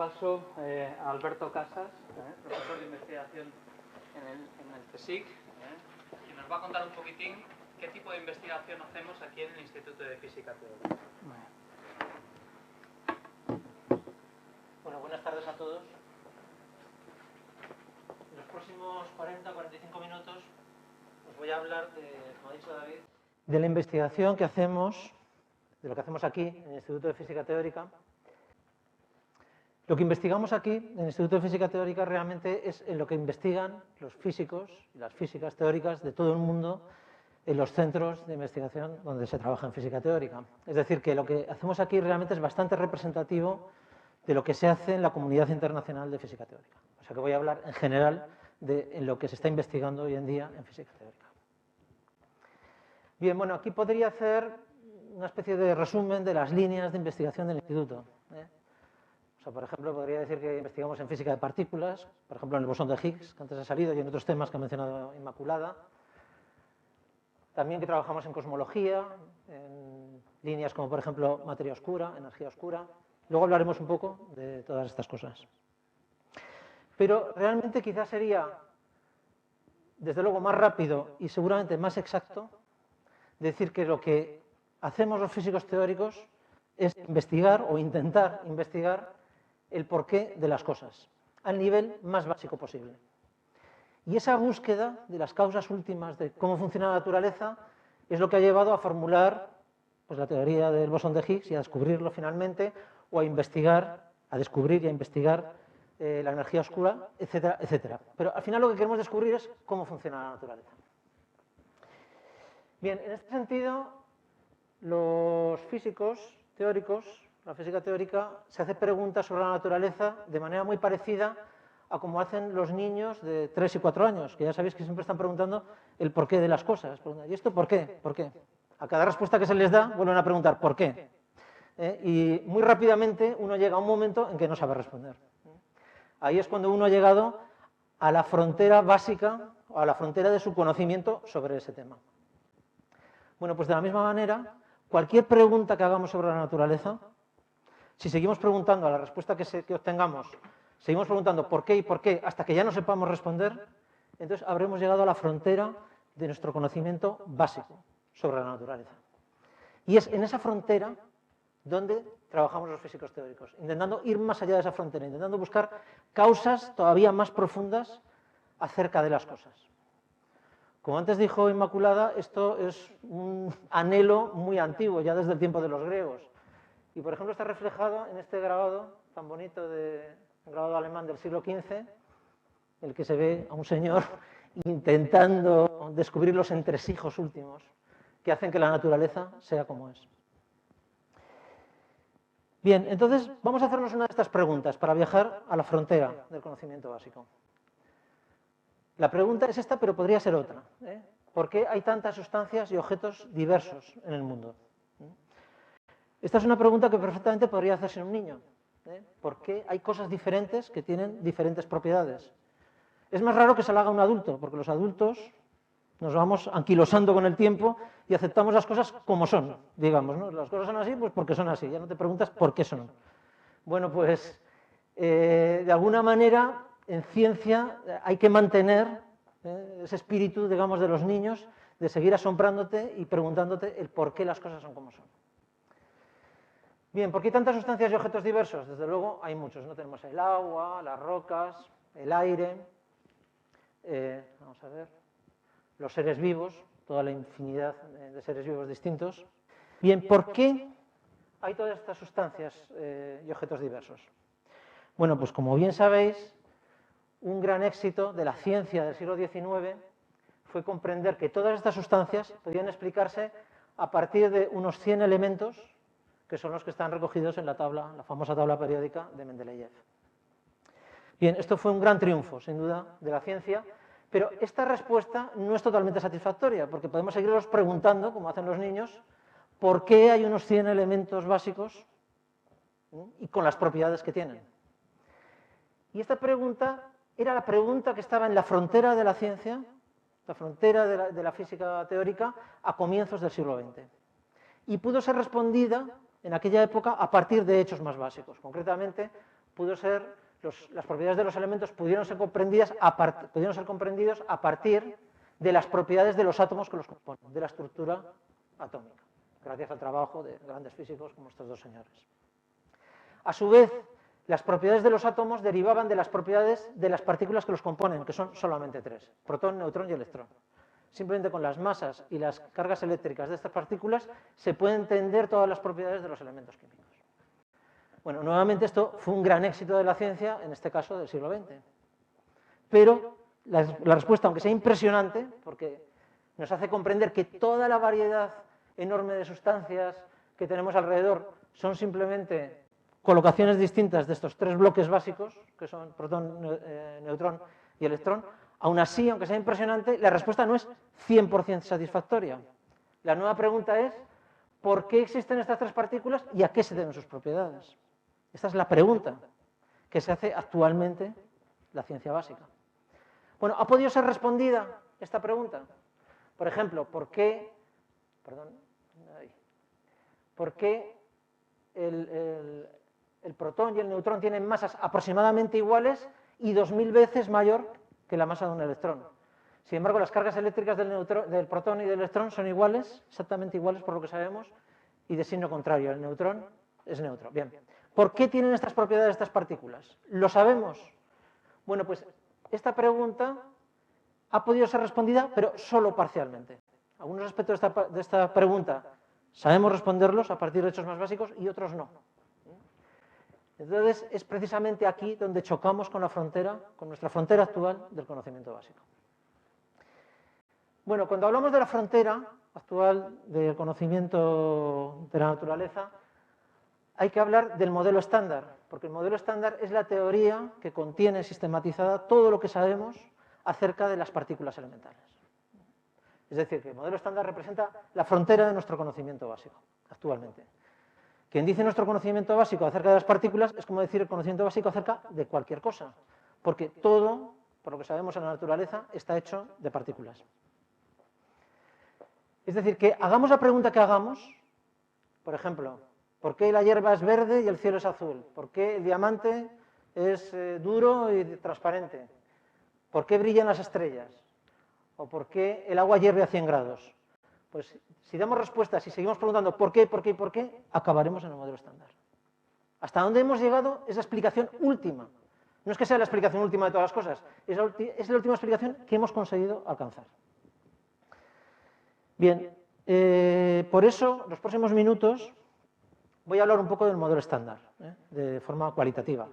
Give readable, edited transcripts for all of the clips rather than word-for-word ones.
paso a Alberto Casas, profesor de investigación en el CSIC, que nos va a contar un poquitín qué tipo de investigación hacemos aquí en el Instituto de Física Teórica. Bueno, buenas tardes a todos. En los próximos 40-45 minutos os voy a hablar como ha dicho David, de la investigación que hacemos, de lo que hacemos aquí en el Instituto de Física Teórica. Lo que investigamos aquí en el Instituto de Física Teórica realmente es en lo que investigan los físicos y las físicas teóricas de todo el mundo en los centros de investigación donde se trabaja en física teórica. Es decir, que lo que hacemos aquí realmente es bastante representativo de lo que se hace en la comunidad internacional de física teórica. O sea que voy a hablar en general de lo que se está investigando hoy en día en física teórica. Bien, bueno, aquí podría hacer una especie de resumen de las líneas de investigación del instituto. O sea, por ejemplo, podría decir que investigamos en física de partículas, por ejemplo, en el bosón de Higgs, que antes ha salido, y en otros temas que ha mencionado Inmaculada. También que trabajamos en cosmología, en líneas como, por ejemplo, materia oscura, energía oscura. Luego hablaremos un poco de todas estas cosas. Pero realmente quizás sería, desde luego, más rápido y seguramente más exacto decir que lo que hacemos los físicos teóricos es investigar o intentar investigar el porqué de las cosas, al nivel más básico posible. Y esa búsqueda de las causas últimas de cómo funciona la naturaleza es lo que ha llevado a formular pues, la teoría del bosón de Higgs y a descubrirlo finalmente, o a investigar, a descubrir y a investigar la energía oscura, etcétera, etcétera. Pero al final lo que queremos descubrir es cómo funciona la naturaleza. Bien, en este sentido, los físicos teóricos, la física teórica, se hace preguntas sobre la naturaleza de manera muy parecida a como hacen los niños de 3 y 4 años, que ya sabéis que siempre están preguntando el porqué de las cosas. ¿Y esto por qué? ¿Por qué? A cada respuesta que se les da vuelven a preguntar ¿por qué? Y muy rápidamente uno llega a un momento en que no sabe responder. Ahí es cuando uno ha llegado a la frontera básica, o a la frontera de su conocimiento sobre ese tema. Bueno, pues de la misma manera, cualquier pregunta que hagamos sobre la naturaleza, si seguimos preguntando a la respuesta que obtengamos, seguimos preguntando por qué y por qué, hasta que ya no sepamos responder, entonces habremos llegado a la frontera de nuestro conocimiento básico sobre la naturaleza. Y es en esa frontera donde trabajamos los físicos teóricos, intentando ir más allá de esa frontera, intentando buscar causas todavía más profundas acerca de las cosas. Como antes dijo Inmaculada, esto es un anhelo muy antiguo, ya desde el tiempo de los griegos. Y, por ejemplo, está reflejado en este grabado tan bonito, un grabado alemán del siglo XV, en el que se ve a un señor intentando descubrir los entresijos últimos que hacen que la naturaleza sea como es. Bien, entonces vamos a hacernos una de estas preguntas para viajar a la frontera del conocimiento básico. La pregunta es esta, pero podría ser otra. ¿Por qué hay tantas sustancias y objetos diversos en el mundo? Esta es una pregunta que perfectamente podría hacerse un niño. ¿Por qué hay cosas diferentes que tienen diferentes propiedades? Es más raro que se la haga un adulto, porque los adultos nos vamos anquilosando con el tiempo y aceptamos las cosas como son, digamos, ¿no? Las cosas son así, pues porque son así, ya no te preguntas por qué son. Bueno, pues de alguna manera en ciencia hay que mantener ese espíritu, digamos, de los niños, de seguir asombrándote y preguntándote el por qué las cosas son como son. Bien, ¿por qué hay tantas sustancias y objetos diversos? Desde luego hay muchos, ¿no? Tenemos el agua, las rocas, el aire, vamos a ver, los seres vivos, toda la infinidad de seres vivos distintos. Bien, ¿por qué hay todas estas sustancias y objetos diversos? Bueno, pues como bien sabéis, un gran éxito de la ciencia del siglo XIX fue comprender que todas estas sustancias podían explicarse a partir de unos 100 elementos, que son los que están recogidos en la tabla, la famosa tabla periódica de Mendeleev. Bien, esto fue un gran triunfo, sin duda, de la ciencia, pero esta respuesta no es totalmente satisfactoria, porque podemos seguirnos preguntando, como hacen los niños, por qué hay unos 100 elementos básicos y con las propiedades que tienen. Y esta pregunta era la pregunta que estaba en la frontera de la ciencia, la frontera de la física teórica, a comienzos del siglo XX. Y pudo ser respondida en aquella época a partir de hechos más básicos, concretamente las propiedades de los elementos pudieron ser comprendidos a partir de las propiedades de los átomos que los componen, de la estructura atómica, gracias al trabajo de grandes físicos como estos dos señores. A su vez, las propiedades de los átomos derivaban de las propiedades de las partículas que los componen, que son solamente tres: protón, neutrón y electrón. Simplemente con las masas y las cargas eléctricas de estas partículas se pueden entender todas las propiedades de los elementos químicos. Bueno, nuevamente esto fue un gran éxito de la ciencia, en este caso del siglo XX. Pero la respuesta, aunque sea impresionante, porque nos hace comprender que toda la variedad enorme de sustancias que tenemos alrededor son simplemente colocaciones distintas de estos tres bloques básicos, que son protón, neutrón y electrón, aún así, aunque sea impresionante, la respuesta no es 100% satisfactoria. La nueva pregunta es: ¿por qué existen estas tres partículas y a qué se deben sus propiedades? Esta es la pregunta que se hace actualmente la ciencia básica. Bueno, ¿ha podido ser respondida esta pregunta? Por ejemplo, ¿por qué el protón y el neutrón tienen masas aproximadamente iguales y 2000 veces mayor que la masa de un electrón? Sin embargo, las cargas eléctricas del protón y del electrón son iguales, exactamente iguales por lo que sabemos, y de signo contrario. El neutrón es neutro. Bien. ¿Por qué tienen estas propiedades estas partículas? ¿Lo sabemos? Bueno, pues esta pregunta ha podido ser respondida, pero solo parcialmente. Algunos aspectos de esta pregunta sabemos responderlos a partir de hechos más básicos y otros no. Entonces, es precisamente aquí donde chocamos con nuestra frontera actual del conocimiento básico. Bueno, cuando hablamos de la frontera actual del conocimiento de la naturaleza, hay que hablar del modelo estándar, porque el modelo estándar es la teoría que contiene sistematizada todo lo que sabemos acerca de las partículas elementales. Es decir, que el modelo estándar representa la frontera de nuestro conocimiento básico actualmente. Quien dice nuestro conocimiento básico acerca de las partículas es como decir el conocimiento básico acerca de cualquier cosa, porque todo, por lo que sabemos en la naturaleza, está hecho de partículas. Es decir, que hagamos la pregunta que hagamos, por ejemplo, ¿por qué la hierba es verde y el cielo es azul? ¿Por qué el diamante es duro y transparente? ¿Por qué brillan las estrellas? ¿O por qué el agua hierve a 100 grados? Pues si damos respuestas y seguimos preguntando ¿por qué, por qué y por qué?, acabaremos en el modelo estándar. Hasta dónde hemos llegado es la explicación última. No es que sea la explicación última de todas las cosas, es la última explicación que hemos conseguido alcanzar. Bien, por eso, los próximos minutos voy a hablar un poco del modelo estándar, de forma cualitativa,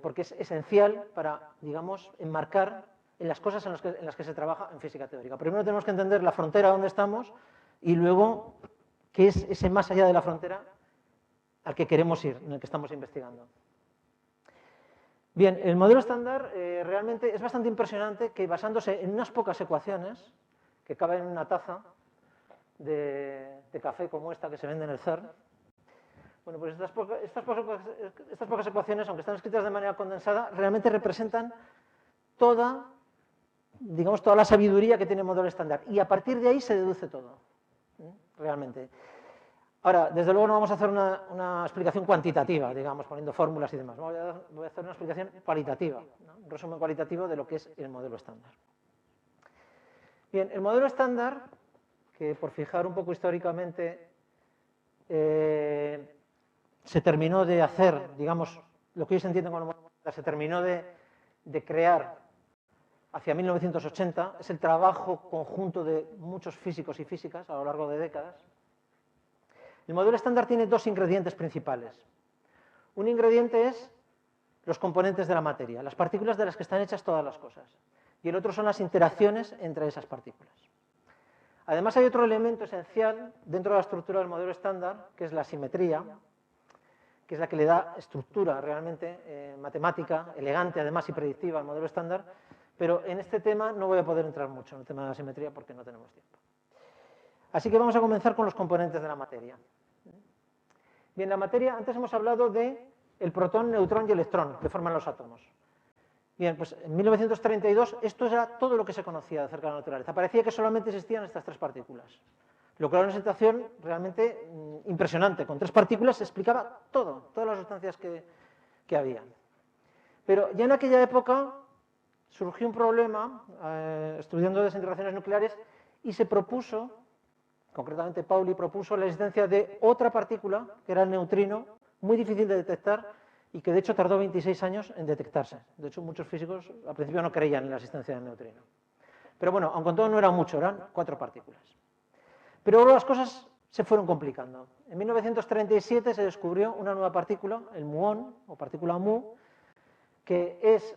porque es esencial para, digamos, enmarcar en las cosas en las que se trabaja en física teórica. Primero tenemos que entender la frontera donde estamos y luego qué es ese más allá de la frontera al que queremos ir, en el que estamos investigando. Bien, el modelo estándar realmente es bastante impresionante, que basándose en unas pocas ecuaciones que caben en una taza de café como esta que se vende en el CERN, bueno, pues estas pocas ecuaciones, aunque están escritas de manera condensada, realmente representan toda la sabiduría que tiene el modelo estándar. Y a partir de ahí se deduce todo, realmente. Ahora, desde luego no vamos a hacer una explicación cuantitativa, digamos, poniendo fórmulas y demás. Voy a hacer una explicación cualitativa, ¿no? Un resumen cualitativo de lo que es el modelo estándar. Bien, el modelo estándar, que por fijar un poco históricamente, se terminó de hacer, digamos, lo que hoy se entiende como modelo estándar, se terminó de crear hacia 1980, es el trabajo conjunto de muchos físicos y físicas a lo largo de décadas. El modelo estándar tiene dos ingredientes principales. Un ingrediente es los componentes de la materia, las partículas de las que están hechas todas las cosas. Y el otro son las interacciones entre esas partículas. Además, hay otro elemento esencial dentro de la estructura del modelo estándar, que es la simetría, que es la que le da estructura realmente matemática, elegante además y predictiva al modelo estándar, pero en este tema no voy a poder entrar mucho en el tema de la simetría porque no tenemos tiempo. Así que vamos a comenzar con los componentes de la materia. Bien, la materia, antes hemos hablado del protón, neutrón y electrón que forman los átomos. Bien, pues en 1932 esto era todo lo que se conocía acerca de la naturaleza. Parecía que solamente existían estas tres partículas. lo cual era una situación realmente impresionante. Con 3 partículas se explicaba todo, todas las sustancias que había. Pero ya en aquella época surgió un problema estudiando desintegraciones nucleares y se propuso, concretamente Pauli propuso la existencia de otra partícula, que era el neutrino, muy difícil de detectar y que de hecho tardó 26 años en detectarse. De hecho, muchos físicos al principio no creían en la existencia del neutrino. Pero bueno, aunque todo no era mucho, eran 4 partículas. Pero luego las cosas se fueron complicando. En 1937 se descubrió una nueva partícula, el muón, o partícula mu, que es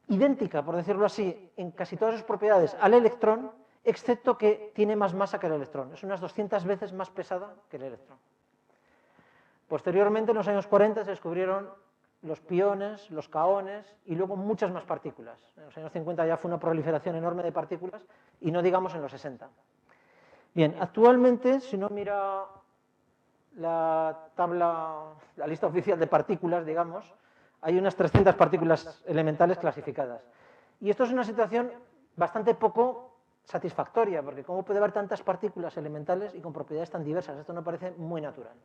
idéntica, por decirlo así, en casi todas sus propiedades al electrón, excepto que tiene más masa que el electrón. Es unas 200 veces más pesada que el electrón. Posteriormente, en los años 40, se descubrieron los piones, los kaones y luego muchas más partículas. En los años 50 ya fue una proliferación enorme de partículas y no digamos en los 60. Bien, actualmente, si uno mira la tabla, la lista oficial de partículas, digamos, hay unas 300 partículas elementales clasificadas. Y esto es una situación bastante poco satisfactoria, porque ¿cómo puede haber tantas partículas elementales y con propiedades tan diversas? Esto no parece muy natural.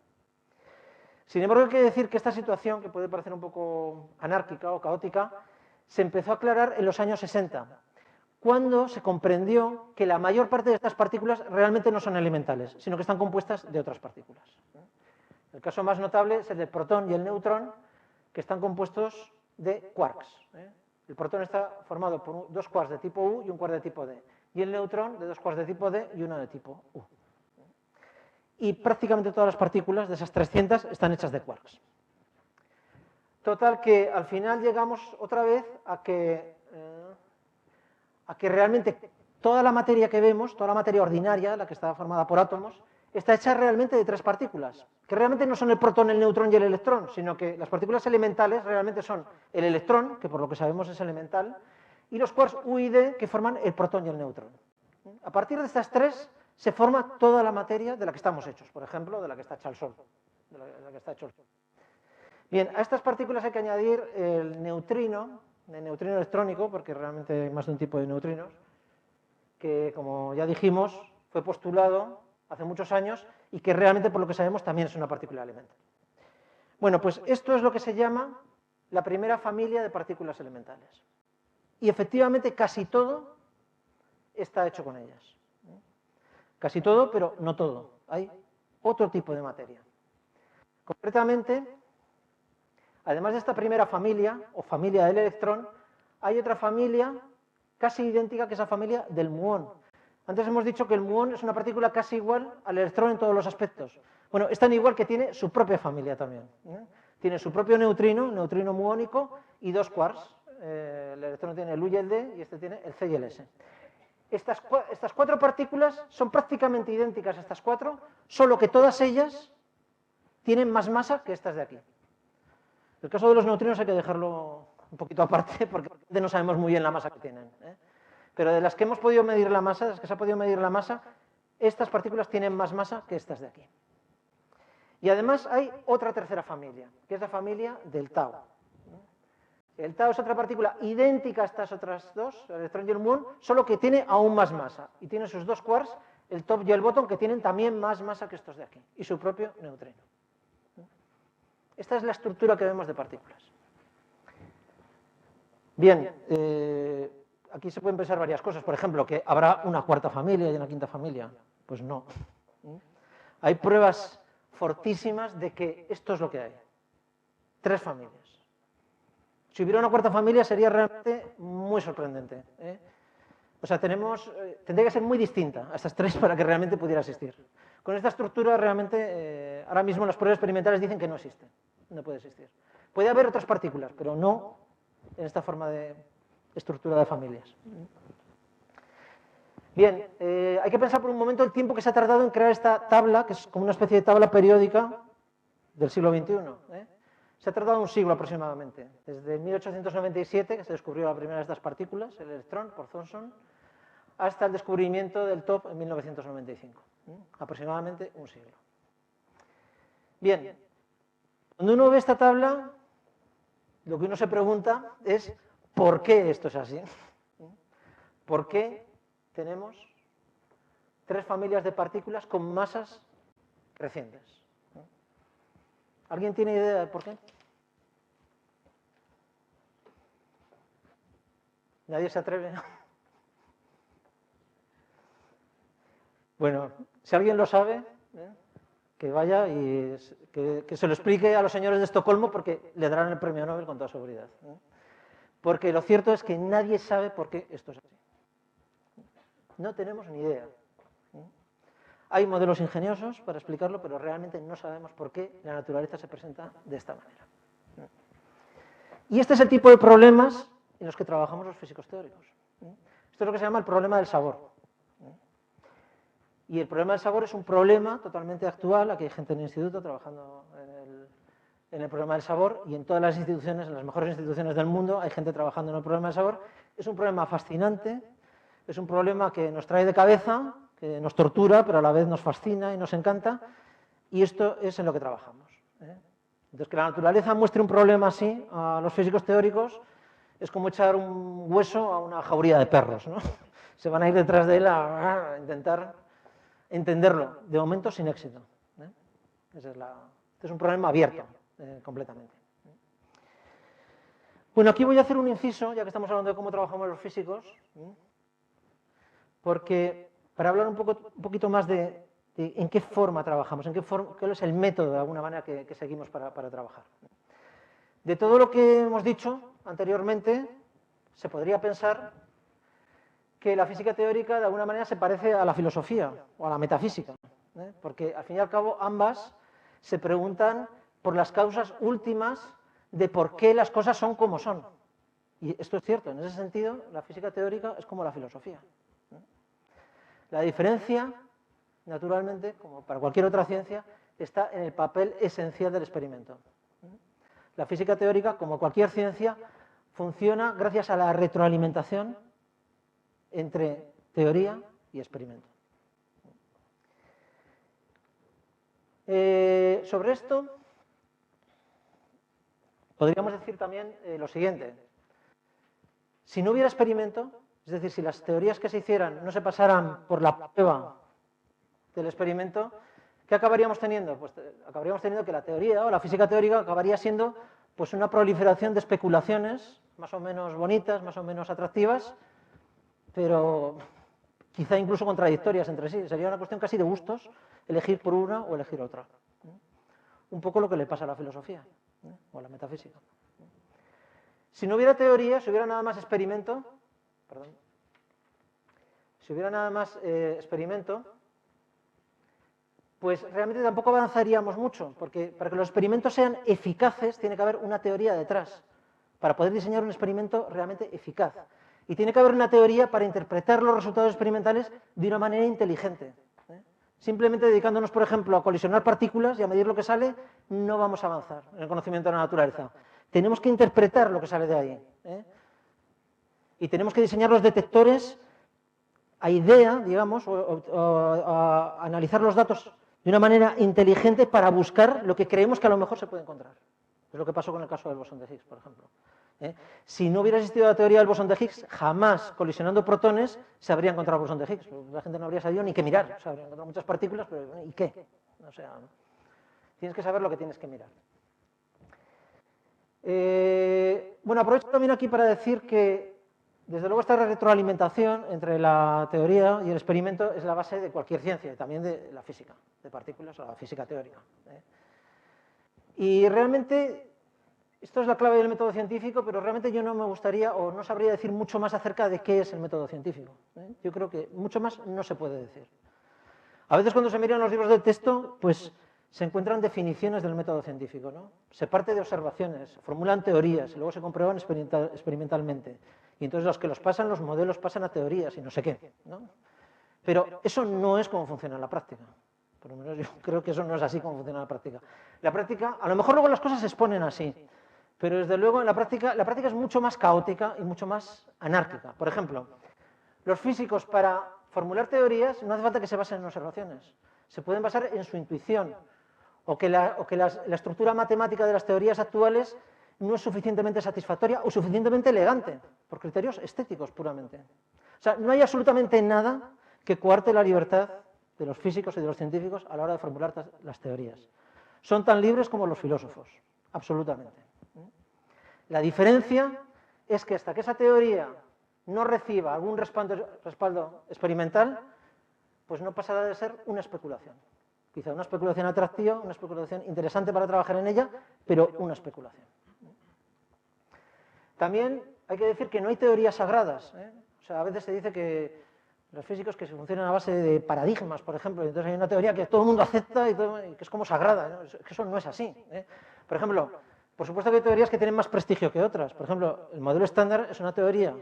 Sin embargo, hay que decir que esta situación, que puede parecer un poco anárquica o caótica, se empezó a aclarar en los años 60, cuando se comprendió que la mayor parte de estas partículas realmente no son elementales, sino que están compuestas de otras partículas. El caso más notable es el del protón y el neutrón, que están compuestos de quarks. El protón está formado por 2 quarks de tipo U y un quark de tipo D, y el neutrón de 2 quarks de tipo D y uno de tipo U. Y prácticamente todas las partículas de esas 300 están hechas de quarks. Total que al final llegamos otra vez a que realmente toda la materia que vemos, toda la materia ordinaria, la que está formada por átomos, está hecha realmente de 3 partículas, que realmente no son el protón, el neutrón y el electrón, sino que las partículas elementales realmente son el electrón, que por lo que sabemos es elemental, y los quarks U y D, que forman el protón y el neutrón. A partir de estas 3 se forma toda la materia de la que estamos hechos, por ejemplo, de la que está hecha el Sol. Bien, a estas partículas hay que añadir el neutrino electrónico, porque realmente hay más de un tipo de neutrinos, que, como ya dijimos, fue postulado hace muchos años y que realmente, por lo que sabemos, también es una partícula elemental. Bueno, pues esto es lo que se llama la primera familia de partículas elementales. Y efectivamente casi todo está hecho con ellas. Casi todo, pero no todo. Hay otro tipo de materia. Concretamente, además de esta primera familia, o familia del electrón, hay otra familia casi idéntica que esa familia del muón. Antes hemos dicho que el muón es una partícula casi igual al electrón en todos los aspectos. Bueno, es tan igual que tiene su propia familia también. Tiene su propio neutrino muónico, y 2 quarks. El electrón tiene el U y el D, y este tiene el C y el S. Estas 4 partículas son prácticamente idénticas, estas 4, solo que todas ellas tienen más masa que estas de aquí. El caso de los neutrinos hay que dejarlo un poquito aparte, porque no sabemos muy bien la masa que tienen. Pero de las que hemos podido medir la masa, de las que se ha podido medir la masa, estas partículas tienen más masa que estas de aquí. Y además hay otra tercera familia, que es la familia del tau. El tau es otra partícula idéntica a estas otras 2, el electrón y el muón, solo que tiene aún más masa. Y tiene sus 2 quarks, el top y el bottom, que tienen también más masa que estos de aquí. Y su propio neutrino. Esta es la estructura que vemos de partículas. Bien, aquí se pueden pensar varias cosas. Por ejemplo, que habrá una cuarta familia y una quinta familia. Pues no. Hay pruebas fortísimas de que esto es lo que hay. 3 familias. Si hubiera una cuarta familia sería realmente muy sorprendente. O sea, tendría que ser muy distinta a estas 3 para que realmente pudiera existir. Con esta estructura realmente, ahora mismo las pruebas experimentales dicen que no existe, no puede existir. Puede haber otras partículas, pero no en esta forma de estructura de familias. Bien, hay que pensar por un momento el tiempo que se ha tardado en crear esta tabla, que es como una especie de tabla periódica del siglo XXI. Se ha tardado un siglo aproximadamente, desde 1897, que se descubrió la primera de estas partículas, el electrón, por Thomson, hasta el descubrimiento del top en 1995. Aproximadamente un siglo. Bien, cuando uno ve esta tabla, lo que uno se pregunta es ¿por qué esto es así? ¿Por qué tenemos 3 familias de partículas con masas crecientes. ¿Alguien tiene idea de por qué? ¿Nadie se atreve? Bueno, si alguien lo sabe, que vaya y que se lo explique a los señores de Estocolmo, porque le darán el premio Nobel con toda seguridad. Porque lo cierto es que nadie sabe por qué esto es así. No tenemos ni idea. Hay modelos ingeniosos para explicarlo, pero realmente no sabemos por qué la naturaleza se presenta de esta manera. Y este es el tipo de problemas en los que trabajamos los físicos teóricos. Esto es lo que se llama el problema del sabor. Y el problema del sabor es un problema totalmente actual. Aquí hay gente en el instituto trabajando en el problema del sabor, y en todas las instituciones, en las mejores instituciones del mundo, hay gente trabajando en el problema del sabor. Es un problema fascinante, es un problema que nos trae de cabeza, que nos tortura, pero a la vez nos fascina y nos encanta, y esto es en lo que trabajamos. Entonces, que la naturaleza muestre un problema así a los físicos teóricos es como echar un hueso a una jauría de perros, ¿no? Se van a ir detrás de él a intentar entenderlo, de momento sin éxito. Este es un problema abierto, completamente. Bueno, aquí voy a hacer un inciso, ya que estamos hablando de cómo trabajamos los físicos, porque para hablar un poquito más de en qué forma trabajamos, cuál es el método, de alguna manera, que seguimos para trabajar. De todo lo que hemos dicho anteriormente, se podría pensar que la física teórica, de alguna manera, se parece a la filosofía o a la metafísica, porque, al fin y al cabo, ambas se preguntan por las causas últimas de por qué las cosas son como son. Y esto es cierto, en ese sentido, la física teórica es como la filosofía. La diferencia, naturalmente, como para cualquier otra ciencia, está en el papel esencial del experimento. La física teórica, como cualquier ciencia, funciona gracias a la retroalimentación entre teoría y experimento. Sobre esto, podríamos decir también lo siguiente. Si no hubiera experimento, es decir, si las teorías que se hicieran no se pasaran por la prueba del experimento, ¿qué acabaríamos teniendo? Pues acabaríamos teniendo que la teoría o la física teórica acabaría siendo pues una proliferación de especulaciones más o menos bonitas, más o menos atractivas, pero quizá incluso contradictorias entre sí. Sería una cuestión casi de gustos, elegir por una o elegir otra. Un poco lo que le pasa a la filosofía o a la metafísica. Si no hubiera teoría, si hubiera nada más experimento, pues realmente tampoco avanzaríamos mucho, porque para que los experimentos sean eficaces tiene que haber una teoría detrás, para poder diseñar un experimento realmente eficaz. Y tiene que haber una teoría para interpretar los resultados experimentales de una manera inteligente. Simplemente dedicándonos, por ejemplo, a colisionar partículas y a medir lo que sale, no vamos a avanzar en el conocimiento de la naturaleza. Tenemos que interpretar lo que sale de ahí. Y tenemos que diseñar los detectores a idea, digamos, o a analizar los datos de una manera inteligente para buscar lo que creemos que a lo mejor se puede encontrar. Es lo que pasó con el caso del bosón de Higgs, por ejemplo. Si no hubiera existido la teoría del bosón de Higgs, jamás colisionando protones se habría encontrado el bosón de Higgs. La gente no habría sabido ni qué mirar. Se habrían encontrado muchas partículas, pero ¿y qué? O sea, tienes que saber lo que tienes que mirar. Bueno, aprovecho también aquí para decir que, desde luego, esta retroalimentación entre la teoría y el experimento es la base de cualquier ciencia, también de la física, de partículas o la física teórica. Y realmente, esto es la clave del método científico, pero realmente yo no me gustaría o no sabría decir mucho más acerca de qué es el método científico. Yo creo que mucho más no se puede decir. A veces cuando se miran los libros de texto, pues se encuentran definiciones del método científico, ¿no? Se parte de observaciones, se formulan teorías y luego se comprueban experimentalmente. Y entonces los que los pasan, los modelos pasan a teorías y no sé qué, ¿no? Pero eso no es como funciona en la práctica. Por lo menos yo creo que eso no es así como funciona en la práctica. La práctica, a lo mejor luego las cosas se exponen así, pero desde luego en la práctica es mucho más caótica y mucho más anárquica. Por ejemplo, los físicos, para formular teorías no hace falta que se basen en observaciones. Se pueden basar en su intuición, o que la estructura matemática de las teorías actuales no es suficientemente satisfactoria o suficientemente elegante, por criterios estéticos puramente. O sea, no hay absolutamente nada que coarte la libertad de los físicos y de los científicos a la hora de formular las teorías. Son tan libres como los filósofos, absolutamente. La diferencia es que hasta que esa teoría no reciba algún respaldo experimental, pues no pasará de ser una especulación. Quizá una especulación atractiva, una especulación interesante para trabajar en ella, pero una especulación. También hay que decir que no hay teorías sagradas. O sea, a veces se dice que los físicos que funcionan a base de paradigmas, por ejemplo, y entonces hay una teoría que todo el mundo acepta y que es como sagrada, ¿no? Es que eso no es así. Por ejemplo, por supuesto que hay teorías que tienen más prestigio que otras. Por ejemplo, el modelo estándar es una teoría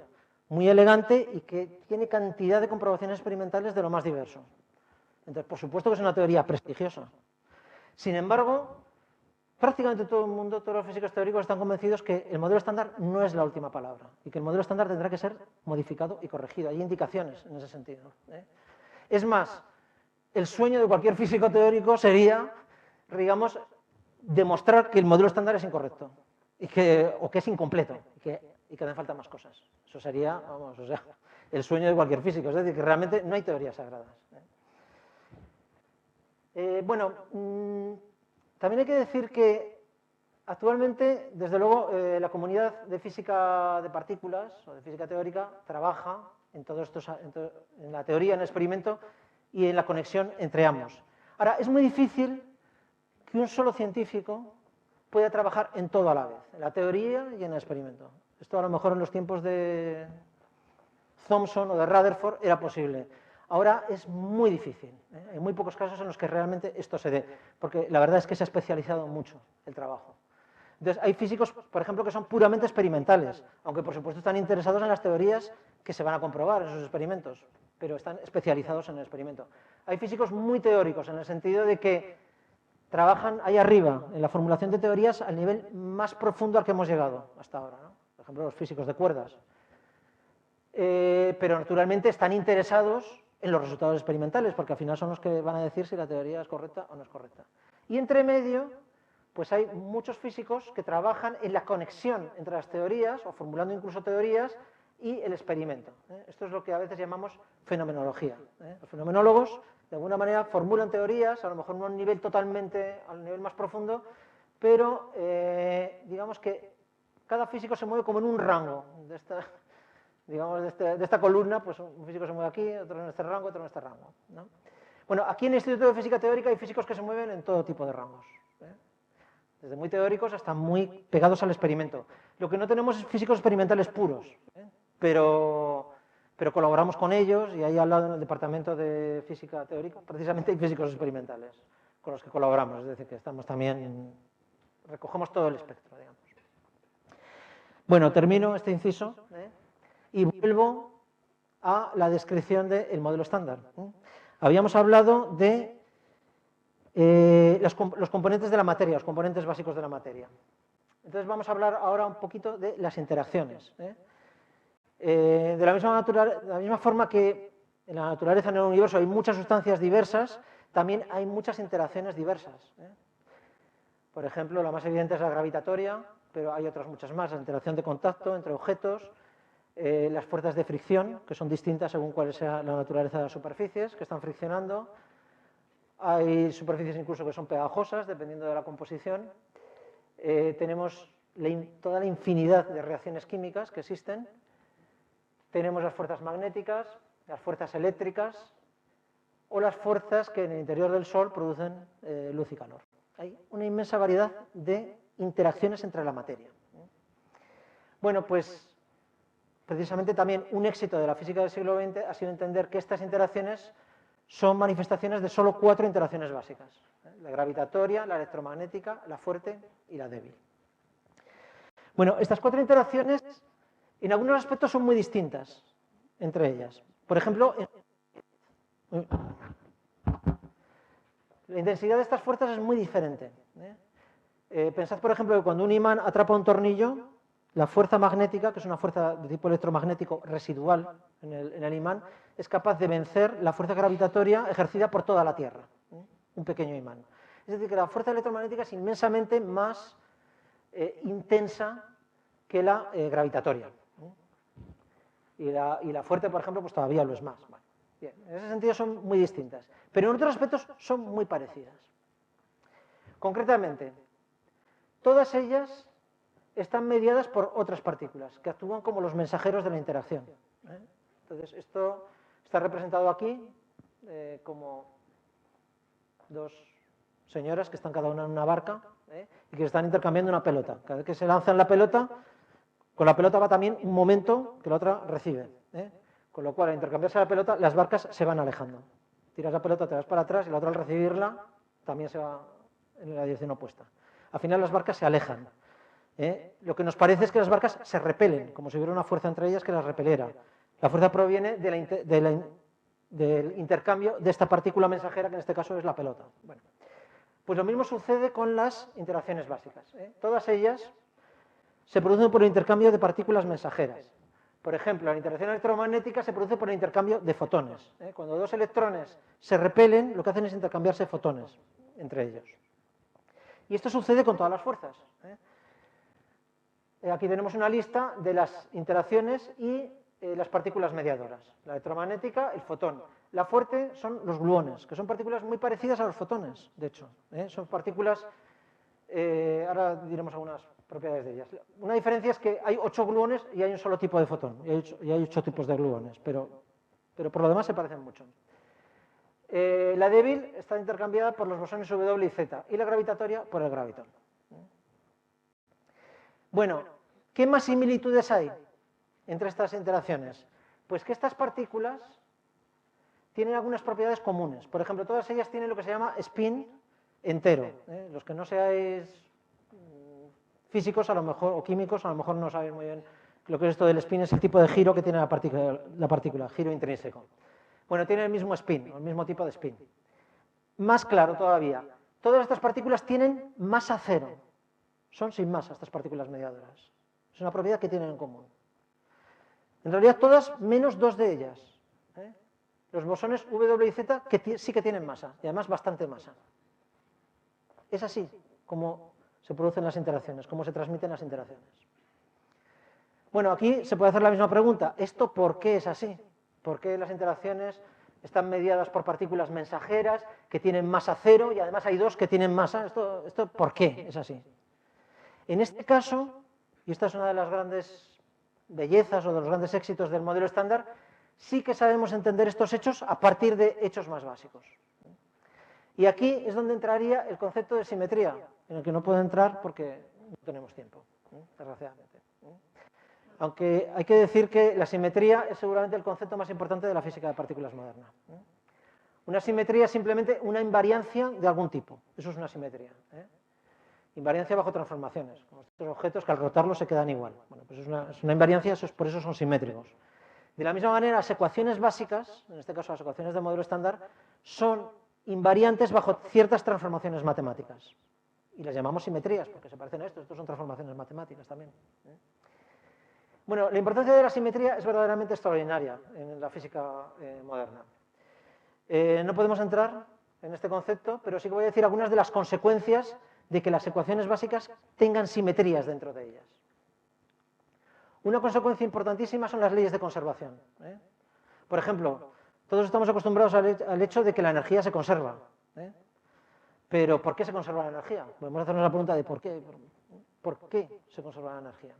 muy elegante y que tiene cantidad de comprobaciones experimentales de lo más diverso. Entonces, por supuesto que es una teoría prestigiosa. Sin embargo, prácticamente todo el mundo, todos los físicos teóricos están convencidos que el modelo estándar no es la última palabra y que el modelo estándar tendrá que ser modificado y corregido. Hay indicaciones en ese sentido. Es más, el sueño de cualquier físico teórico sería, digamos, demostrar que el modelo estándar es incorrecto o que es incompleto y que hacen falta más cosas. Eso sería, vamos, o sea, el sueño de cualquier físico. Es decir, que realmente no hay teorías sagradas. Bueno, también hay que decir que actualmente, desde luego, la comunidad de física de partículas o de física teórica trabaja en todo esto, en la teoría, en el experimento y en la conexión entre ambos. Ahora, es muy difícil que un solo científico pueda trabajar en todo a la vez, en la teoría y en el experimento. Esto a lo mejor en los tiempos de Thomson o de Rutherford era posible. Ahora es muy difícil. Hay muy pocos casos en los que realmente esto se dé, porque la verdad es que se ha especializado mucho el trabajo. Entonces, hay físicos, por ejemplo, que son puramente experimentales, aunque por supuesto están interesados en las teorías que se van a comprobar en esos experimentos, pero están especializados en el experimento. Hay físicos muy teóricos, en el sentido de que trabajan ahí arriba, en la formulación de teorías al nivel más profundo al que hemos llegado hasta ahora, ¿no? Por ejemplo, los físicos de cuerdas. Pero naturalmente están interesados en los resultados experimentales, porque al final son los que van a decir si la teoría es correcta o no es correcta. Y entre medio, pues hay muchos físicos que trabajan en la conexión entre las teorías, o formulando incluso teorías, y el experimento. Esto es lo que a veces llamamos fenomenología. Los fenomenólogos, de alguna manera, formulan teorías, a lo mejor no a un nivel totalmente, al nivel más profundo, pero digamos que cada físico se mueve como en un rango de esta columna, pues un físico se mueve aquí, otro en este rango, otro en este rango, ¿no? Bueno, aquí en el Instituto de Física Teórica hay físicos que se mueven en todo tipo de rangos, desde muy teóricos hasta muy pegados al experimento. Lo que no tenemos es físicos experimentales puros, pero colaboramos con ellos y ahí al lado en el Departamento de Física Teórica precisamente hay físicos experimentales con los que colaboramos, es decir, que estamos también, recogemos todo el espectro, digamos. Bueno, termino este inciso, y vuelvo a la descripción del modelo estándar. Habíamos hablado de los componentes de la materia, los componentes básicos de la materia. Entonces vamos a hablar ahora un poquito de las interacciones. De la misma forma que en la naturaleza, en el universo, hay muchas sustancias diversas, también hay muchas interacciones diversas. Por ejemplo, la más evidente es la gravitatoria, pero hay otras muchas más, la interacción de contacto entre objetos, las fuerzas de fricción, que son distintas según cuál sea la naturaleza de las superficies que están friccionando. Hay superficies incluso que son pegajosas, dependiendo de la composición. Tenemos toda la infinidad de reacciones químicas que existen. Tenemos las fuerzas magnéticas, las fuerzas eléctricas o las fuerzas que en el interior del Sol producen luz y calor. Hay una inmensa variedad de interacciones entre la materia. Bueno, pues precisamente también un éxito de la física del siglo XX ha sido entender que estas interacciones son manifestaciones de solo 4 interacciones básicas: la gravitatoria, la electromagnética, la fuerte y la débil. Bueno, estas 4 interacciones en algunos aspectos son muy distintas entre ellas. Por ejemplo, la intensidad de estas fuerzas es muy diferente. Pensad, por ejemplo, que cuando un imán atrapa un tornillo, la fuerza magnética, que es una fuerza de tipo electromagnético residual en el imán, es capaz de vencer la fuerza gravitatoria ejercida por toda la Tierra, un pequeño imán. Es decir, que la fuerza electromagnética es inmensamente más intensa que la gravitatoria. Y la fuerte, por ejemplo, pues todavía lo es más. Bueno. Bien, en ese sentido son muy distintas, pero en otros aspectos son muy parecidas. Concretamente, todas ellas están mediadas por otras partículas, que actúan como los mensajeros de la interacción. Entonces, esto está representado aquí como dos señoras que están cada una en una barca y que están intercambiando una pelota. Cada vez que se lanzan la pelota, con la pelota va también un momento que la otra recibe. Con lo cual, al intercambiarse la pelota, las barcas se van alejando. Tiras la pelota, te vas para atrás y la otra al recibirla también se va en la dirección opuesta. Al final las barcas se alejan. Lo que nos parece es que las barcas se repelen, como si hubiera una fuerza entre ellas que las repeliera. La fuerza proviene del intercambio de esta partícula mensajera, que en este caso es la pelota. Bueno, pues lo mismo sucede con las interacciones básicas. Todas ellas se producen por el intercambio de partículas mensajeras. Por ejemplo, la interacción electromagnética se produce por el intercambio de fotones. Cuando dos electrones se repelen, lo que hacen es intercambiarse fotones entre ellos. Y esto sucede con todas las fuerzas. Aquí tenemos una lista de las interacciones y las partículas mediadoras. La electromagnética, el fotón. La fuerte son los gluones, que son partículas muy parecidas a los fotones, de hecho. Son partículas, ahora diremos algunas propiedades de ellas. Una diferencia es que hay 8 gluones y hay un solo tipo de fotón, y hay 8 tipos de gluones, pero por lo demás se parecen mucho. La débil está intercambiada por los bosones W y Z, y la gravitatoria por el gravitón. Bueno, ¿qué más similitudes hay entre estas interacciones? Pues que estas partículas tienen algunas propiedades comunes. Por ejemplo, todas ellas tienen lo que se llama spin entero. Los que no seáis físicos a lo mejor, o químicos, a lo mejor no sabéis muy bien lo que es esto del spin, es el tipo de giro que tiene la partícula, giro intrínseco. Bueno, tiene el mismo spin, el mismo tipo de spin. Más claro todavía, todas estas partículas tienen masa cero. Son sin masa estas partículas mediadoras. Es una propiedad que tienen en común. En realidad todas menos dos de ellas. Los bosones W y Z que sí que tienen masa, y además bastante masa. Es así como se producen las interacciones, cómo se transmiten las interacciones. Bueno, aquí se puede hacer la misma pregunta. ¿Esto por qué es así? ¿Por qué las interacciones están mediadas por partículas mensajeras que tienen masa cero y además hay dos que tienen masa? ¿Esto por qué es así? En este caso, y esta es una de las grandes bellezas o de los grandes éxitos del modelo estándar, sí que sabemos entender estos hechos a partir de hechos más básicos. Y aquí es donde entraría el concepto de simetría, en el que no puedo entrar porque no tenemos tiempo, desgraciadamente. Aunque hay que decir que la simetría es seguramente el concepto más importante de la física de partículas moderna. Una simetría es simplemente una invariancia de algún tipo. Eso es una simetría. Invariancia bajo transformaciones, como estos objetos que al rotarlos se quedan igual. Bueno, pues es una invariancia, por eso son simétricos. De la misma manera, las ecuaciones básicas, en este caso las ecuaciones del modelo estándar, son invariantes bajo ciertas transformaciones matemáticas. Y las llamamos simetrías, porque se parecen a esto. Estos son transformaciones matemáticas también. Bueno, la importancia de la simetría es verdaderamente extraordinaria en la física moderna. No podemos entrar en este concepto, pero sí que voy a decir algunas de las consecuencias de que las ecuaciones básicas tengan simetrías dentro de ellas. Una consecuencia importantísima son las leyes de conservación. Por ejemplo, todos estamos acostumbrados al hecho de que la energía se conserva. Pero ¿por qué se conserva la energía? Podemos hacernos la pregunta de ¿por qué se conserva la energía?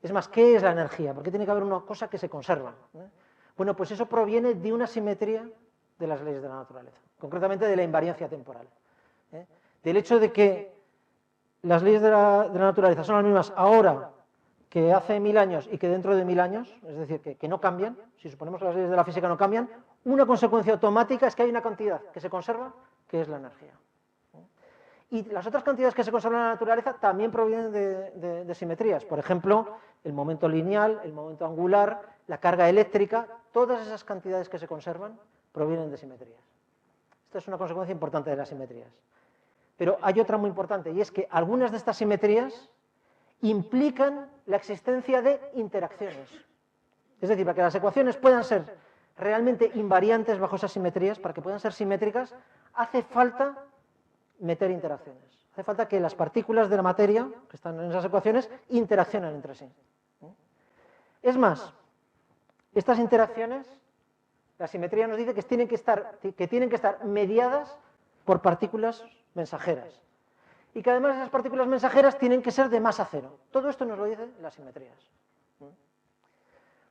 Es más, ¿qué es la energía? ¿Por qué tiene que haber una cosa que se conserva? Bueno, pues eso proviene de una simetría de las leyes de la naturaleza, concretamente de la invariancia temporal. Del hecho de que las leyes de la naturaleza son las mismas ahora que hace 1000 años y que dentro de 1000 años, es decir, que no cambian. Si suponemos que las leyes de la física no cambian, una consecuencia automática es que hay una cantidad que se conserva, que es la energía. Y las otras cantidades que se conservan en la naturaleza también provienen de simetrías. Por ejemplo, el momento lineal, el momento angular, la carga eléctrica, todas esas cantidades que se conservan provienen de simetrías. Esta es una consecuencia importante de las simetrías. Pero hay otra muy importante, y es que algunas de estas simetrías implican la existencia de interacciones. Es decir, para que las ecuaciones puedan ser realmente invariantes bajo esas simetrías, para que puedan ser simétricas, hace falta meter interacciones. Hace falta que las partículas de la materia que están en esas ecuaciones interaccionen entre sí. Es más, estas interacciones La simetría nos dice que tienen que estar mediadas por partículas mensajeras. Y que además esas partículas mensajeras tienen que ser de masa cero. Todo esto nos lo dicen las simetrías.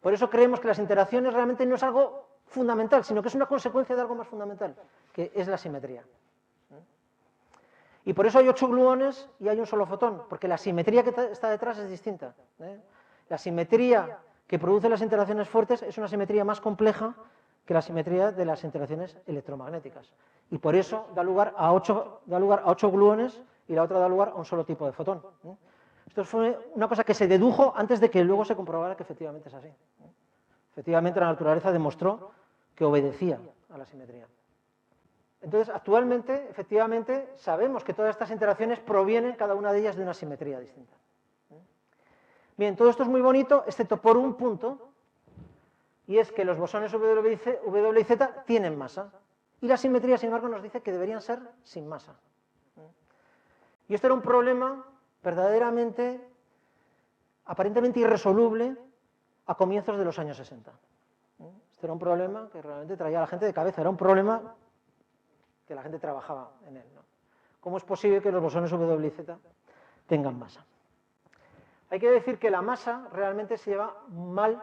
Por eso creemos que las interacciones realmente no es algo fundamental, sino que es una consecuencia de algo más fundamental, que es la simetría. Y por eso hay 8 gluones y hay un solo fotón, porque la simetría que está detrás es distinta. La simetría que produce las interacciones fuertes es una simetría más compleja que la simetría de las interacciones electromagnéticas. Y por eso da lugar a 8 gluones y la otra da lugar a un solo tipo de fotón. Esto fue una cosa que se dedujo antes de que luego se comprobara que efectivamente es así. Efectivamente, la naturaleza demostró que obedecía a la simetría. Entonces, actualmente, efectivamente, sabemos que todas estas interacciones provienen, cada una de ellas, de una simetría distinta. Bien, todo esto es muy bonito, excepto por un punto, y es que los bosones W y Z tienen masa, y la simetría, sin embargo, nos dice que deberían ser sin masa. Y esto era un problema verdaderamente, aparentemente irresoluble, a comienzos de los años 60. Este era un problema que realmente traía a la gente de cabeza, era un problema que la gente trabajaba en él, ¿no? ¿Cómo es posible que los bosones W y Z tengan masa? Hay que decir que la masa realmente se lleva mal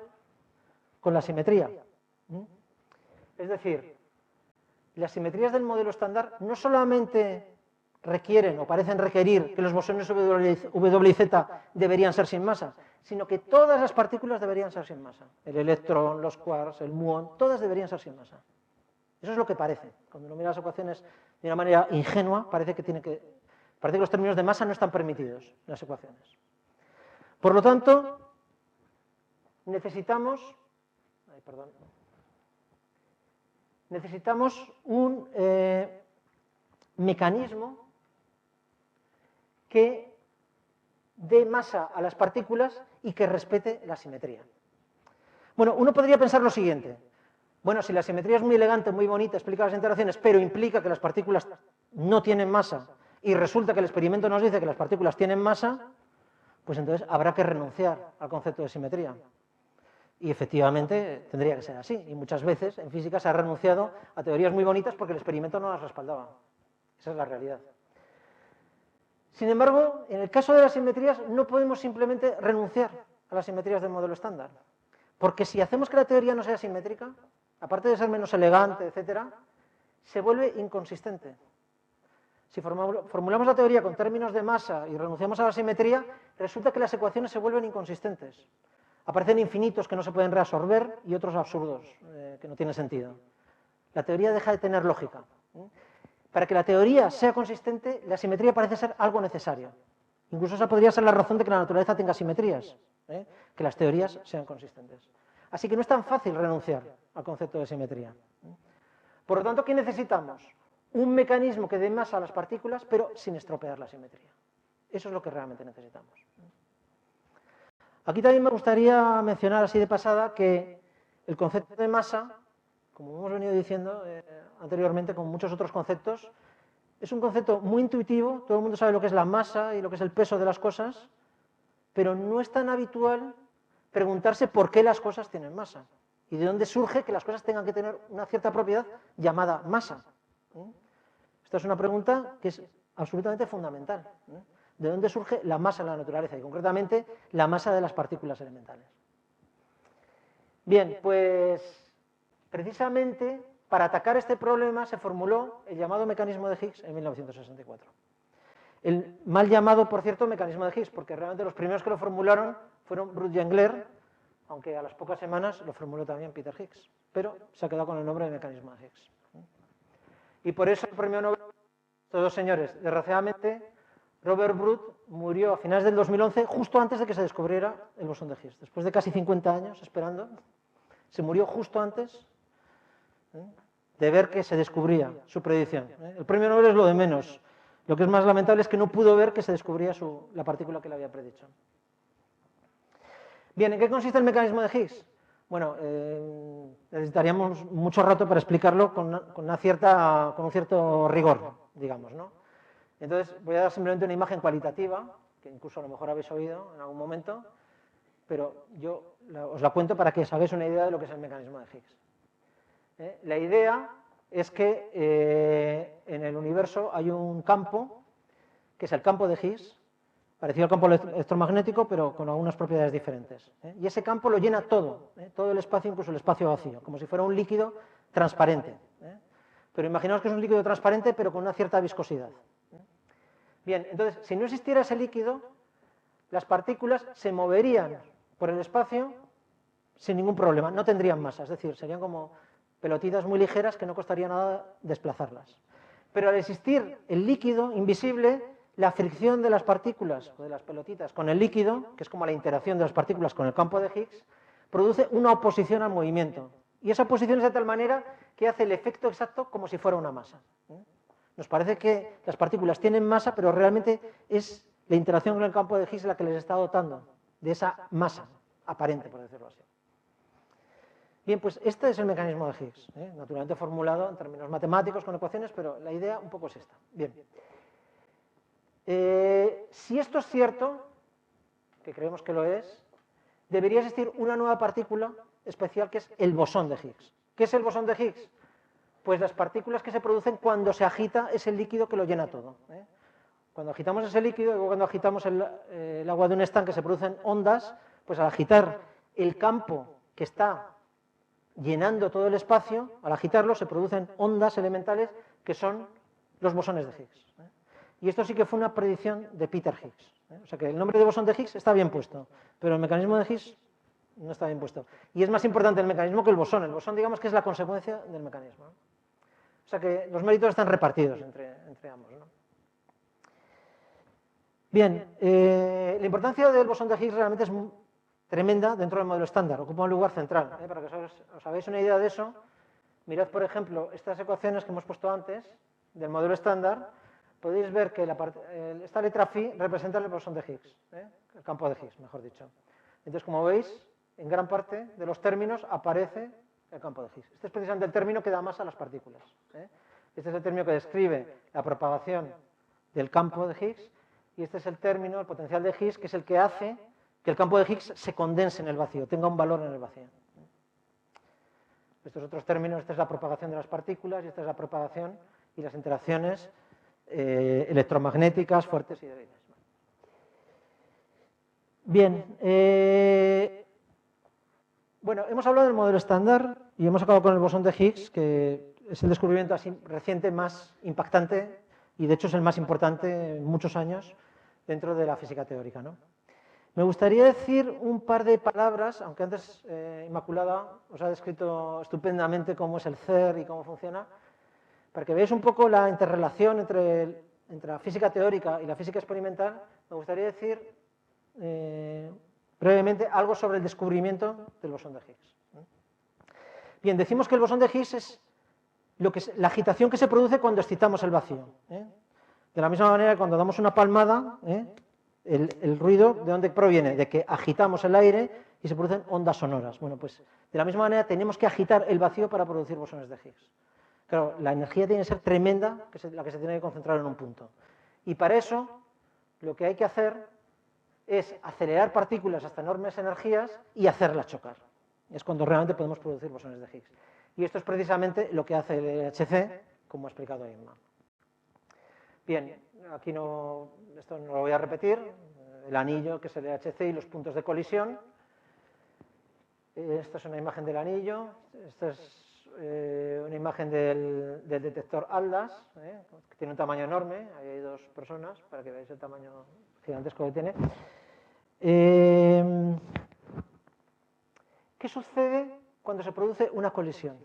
con la simetría. Es decir, las simetrías del modelo estándar no solamente requieren o parecen requerir que los bosones W y Z deberían ser sin masa, sino que todas las partículas deberían ser sin masa. El electrón, los quarks, el muón, todas deberían ser sin masa. Eso es lo que parece. Cuando uno mira las ecuaciones de una manera ingenua, parece que los términos de masa no están permitidos en las ecuaciones. Por lo tanto, necesitamos un mecanismo que dé masa a las partículas y que respete la simetría. Bueno, uno podría pensar lo siguiente. Bueno, si la simetría es muy elegante, muy bonita, explica las interacciones, pero implica que las partículas no tienen masa y resulta que el experimento nos dice que las partículas tienen masa, pues entonces habrá que renunciar al concepto de simetría. Y efectivamente tendría que ser así. Y muchas veces en física se ha renunciado a teorías muy bonitas porque el experimento no las respaldaba. Esa es la realidad. Sin embargo, en el caso de las simetrías no podemos simplemente renunciar a las simetrías del modelo estándar. Porque si hacemos que la teoría no sea simétrica, aparte de ser menos elegante, etc., se vuelve inconsistente. Si formulamos la teoría con términos de masa y renunciamos a la simetría, resulta que las ecuaciones se vuelven inconsistentes. Aparecen infinitos que no se pueden reabsorber y otros absurdos, que no tienen sentido. La teoría deja de tener lógica. Para que la teoría sea consistente, la simetría parece ser algo necesario. Incluso esa podría ser la razón de que la naturaleza tenga simetrías, que las teorías sean consistentes. Así que no es tan fácil renunciar al concepto de simetría. Por lo tanto, ¿qué necesitamos? Un mecanismo que dé masa a las partículas, pero sin estropear la simetría. Eso es lo que realmente necesitamos. Aquí también me gustaría mencionar así de pasada que el concepto de masa, como hemos venido diciendo anteriormente con muchos otros conceptos, es un concepto muy intuitivo, todo el mundo sabe lo que es la masa y lo que es el peso de las cosas, pero no es tan habitual preguntarse por qué las cosas tienen masa y de dónde surge que las cosas tengan que tener una cierta propiedad llamada masa. Esta es una pregunta que es absolutamente fundamental. ¿De dónde surge la masa en la naturaleza y concretamente la masa de las partículas elementales? Bien, pues precisamente para atacar este problema se formuló el llamado mecanismo de Higgs en 1964. El mal llamado, por cierto, mecanismo de Higgs, porque realmente los primeros que lo formularon fueron Brut y Engler, aunque a las pocas semanas lo formuló también Peter Higgs, pero se ha quedado con el nombre de mecanismo de Higgs. Y por eso el premio Nobel, estos dos señores, desgraciadamente, Robert Brut murió a finales del 2011, justo antes de que se descubriera el bosón de Higgs. Después de casi 50 años esperando, se murió justo antes de ver que se descubría su predicción. El premio Nobel es lo de menos. Lo que es más lamentable es que no pudo ver que se descubría la partícula que le había predicho. Bien, ¿en qué consiste el mecanismo de Higgs? Bueno, necesitaríamos mucho rato para explicarlo con un cierto rigor, digamos, ¿no? Entonces, voy a dar simplemente una imagen cualitativa, que incluso a lo mejor habéis oído en algún momento, pero yo os la cuento para que os hagáis una idea de lo que es el mecanismo de Higgs. La idea es que en el universo hay un campo, que es el campo de Higgs, parecido al campo electromagnético, pero con algunas propiedades diferentes. Y ese campo lo llena todo, todo el espacio, incluso el espacio vacío, como si fuera un líquido transparente. Pero imaginaos que es un líquido transparente, pero con una cierta viscosidad. Bien, entonces, si no existiera ese líquido, las partículas se moverían por el espacio sin ningún problema, no tendrían masa, es decir, serían como pelotitas muy ligeras que no costaría nada desplazarlas. Pero al existir el líquido invisible, la fricción de las partículas o de las pelotitas con el líquido, que es como la interacción de las partículas con el campo de Higgs, produce una oposición al movimiento. Y esa oposición es de tal manera que hace el efecto exacto como si fuera una masa. Nos parece que las partículas tienen masa, pero realmente es la interacción con el campo de Higgs la que les está dotando de esa masa aparente, por decirlo así. Bien, pues este es el mecanismo de Higgs, naturalmente formulado en términos matemáticos, con ecuaciones, pero la idea un poco es esta. Bien. Si esto es cierto, que creemos que lo es, debería existir una nueva partícula especial que es el bosón de Higgs. ¿Qué es el bosón de Higgs? Pues las partículas que se producen cuando se agita ese líquido que lo llena todo. Cuando agitamos ese líquido, o cuando agitamos el agua de un estanque, se producen ondas, pues al agitar el campo que está llenando todo el espacio, al agitarlo se producen ondas elementales que son los bosones de Higgs. Y esto sí que fue una predicción de Peter Higgs. O sea que el nombre de bosón de Higgs está bien puesto, pero el mecanismo de Higgs no está bien puesto. Y es más importante el mecanismo que el bosón. El bosón, digamos que es la consecuencia del mecanismo. O sea que los méritos están repartidos entre ambos. Bien, la importancia del bosón de Higgs realmente es tremenda dentro del modelo estándar, ocupa un lugar central. Para que os hagáis una idea de eso, mirad, por ejemplo, estas ecuaciones que hemos puesto antes del modelo estándar, podéis ver que esta letra phi representa el bosón de Higgs, el campo de Higgs, mejor dicho. Entonces, como veis, en gran parte de los términos aparece el campo de Higgs. Este es precisamente el término que da masa a las partículas. Este es el término que describe la propagación del campo de Higgs, y este es el término, el potencial de Higgs, que es el que hace que el campo de Higgs se condense en el vacío, tenga un valor en el vacío. Estos otros términos, esta es la propagación de las partículas y esta es la propagación y las interacciones electromagnéticas fuertes y débiles. Bien, bueno, hemos hablado del modelo estándar y hemos acabado con el bosón de Higgs, que es el descubrimiento así reciente más impactante y de hecho es el más importante en muchos años dentro de la física teórica, ¿no? Me gustaría decir un par de palabras, aunque antes Inmaculada os ha descrito estupendamente cómo es el CER y cómo funciona, para que veáis un poco la interrelación entre la física teórica y la física experimental. Me gustaría decir brevemente algo sobre el descubrimiento del bosón de Higgs. Bien, decimos que el bosón de Higgs es la agitación que se produce cuando excitamos el vacío. De la misma manera que cuando damos una palmada, el ruido, ¿de dónde proviene? De que agitamos el aire y se producen ondas sonoras. Bueno, pues de la misma manera tenemos que agitar el vacío para producir bosones de Higgs. Claro, la energía tiene que ser tremenda, que es la que se tiene que concentrar en un punto. Y para eso, lo que hay que hacer es acelerar partículas hasta enormes energías y hacerlas chocar. Es cuando realmente podemos producir bosones de Higgs. Y esto es precisamente lo que hace el LHC, como ha explicado Inma. Bien, aquí esto no lo voy a repetir, el anillo que es el LHC y los puntos de colisión. Esta es una imagen del anillo, esta es una imagen del detector ALDAS, que tiene un tamaño enorme, ahí hay dos personas para que veáis el tamaño gigantesco que tiene. ¿Qué sucede cuando se produce una colisión?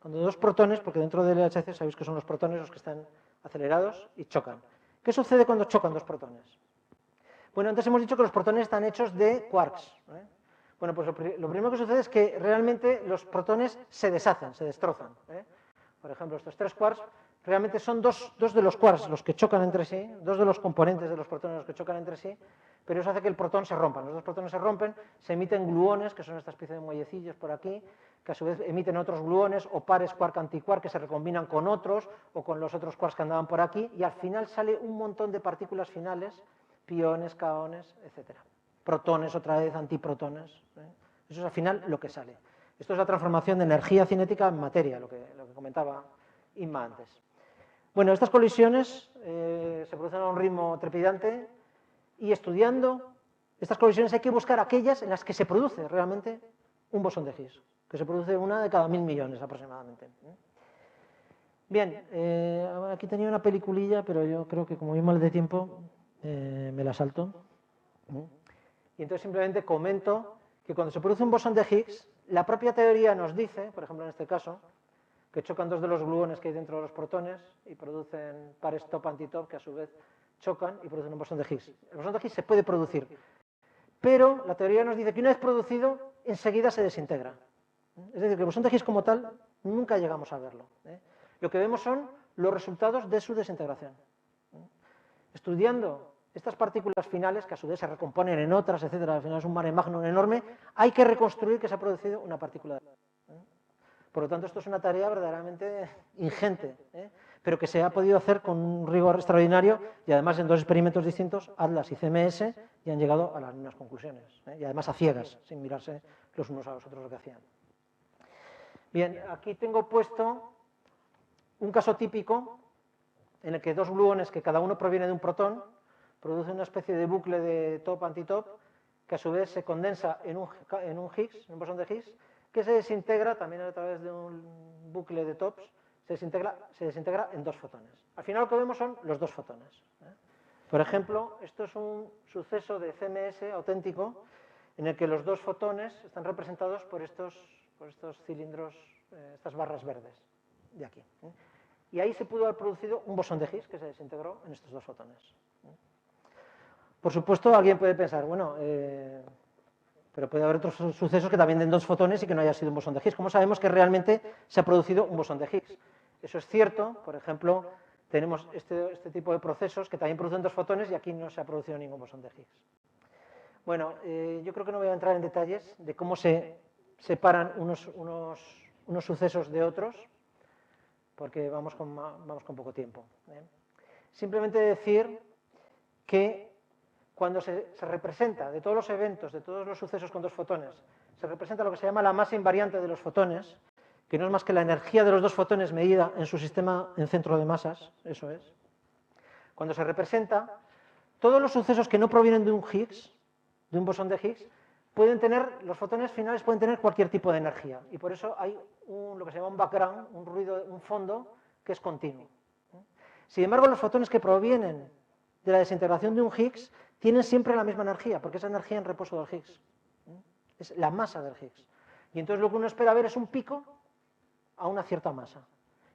Cuando dos protones, porque dentro del LHC sabéis que son los protones los que están acelerados y chocan. ¿Qué sucede cuando chocan dos protones? Bueno, antes hemos dicho que los protones están hechos de quarks. Bueno, pues lo primero que sucede es que realmente los protones se deshacen, se destrozan. Por ejemplo, estos tres quarks realmente son dos de los quarks los que chocan entre sí, dos de los componentes de los protones los que chocan entre sí, pero eso hace que el protón se rompa. Los dos protones se rompen, se emiten gluones, que son esta especie de muellecillos por aquí, que a su vez emiten otros gluones o pares quark-antiquark que se recombinan con otros o con los otros quarks que andaban por aquí, y al final sale un montón de partículas finales, piones, kaones, etc. Protones otra vez, antiprotones. Eso es al final lo que sale. Esto es la transformación de energía cinética en materia, lo que comentaba Inma antes. Bueno, estas colisiones se producen a un ritmo trepidante y estudiando estas colisiones hay que buscar aquellas en las que se produce realmente un bosón de Higgs, que se produce una de cada 1000 millones aproximadamente. Bien, aquí tenía una peliculilla, pero yo creo que como voy mal de tiempo, me la salto. Y entonces simplemente comento que cuando se produce un bosón de Higgs, la propia teoría nos dice, por ejemplo en este caso, que chocan dos de los gluones que hay dentro de los protones y producen pares top-antitop que a su vez chocan y producen un bosón de Higgs. El bosón de Higgs se puede producir, pero la teoría nos dice que una vez producido, enseguida se desintegra. Es decir, que el bosón de Higgs como tal, nunca llegamos a verlo. Lo que vemos son los resultados de su desintegración. Estudiando estas partículas finales, que a su vez se recomponen en otras, etcétera, al final es un mare magnum enorme, hay que reconstruir que se ha producido una partícula. Por lo tanto, esto es una tarea verdaderamente ingente, pero que se ha podido hacer con un rigor extraordinario y además en dos experimentos distintos, ATLAS y CMS, y han llegado a las mismas conclusiones, y además a ciegas, sin mirarse los unos a los otros lo que hacían. Bien, aquí tengo puesto un caso típico en el que dos gluones que cada uno proviene de un protón producen una especie de bucle de top-antitop que a su vez se condensa en un Higgs, en un bosón de Higgs, que se desintegra también a través de un bucle de tops, se desintegra en dos fotones. Al final lo que vemos son los dos fotones. Por ejemplo, esto es un suceso de CMS auténtico en el que los dos fotones están representados por estos cilindros, estas barras verdes de aquí. Y ahí se pudo haber producido un bosón de Higgs que se desintegró en estos dos fotones. Por supuesto, alguien puede pensar, bueno, pero puede haber otros sucesos que también den dos fotones y que no haya sido un bosón de Higgs. ¿Cómo sabemos que realmente se ha producido un bosón de Higgs? Eso es cierto, por ejemplo, tenemos este tipo de procesos que también producen dos fotones y aquí no se ha producido ningún bosón de Higgs. Bueno, yo creo que no voy a entrar en detalles de cómo se separan unos sucesos de otros, porque vamos con poco tiempo. Simplemente decir que cuando se representa de todos los eventos, de todos los sucesos con dos fotones, se representa lo que se llama la masa invariante de los fotones, que no es más que la energía de los dos fotones medida en su sistema en centro de masas, eso es. Cuando se representa, todos los sucesos que no provienen de un Higgs, de un bosón de Higgs, los fotones finales pueden tener cualquier tipo de energía, y por eso hay lo que se llama un background, un ruido, un fondo, que es continuo. Sin embargo, los fotones que provienen de la desintegración de un Higgs tienen siempre la misma energía, porque es energía en reposo del Higgs. Es la masa del Higgs. Y entonces lo que uno espera ver es un pico a una cierta masa.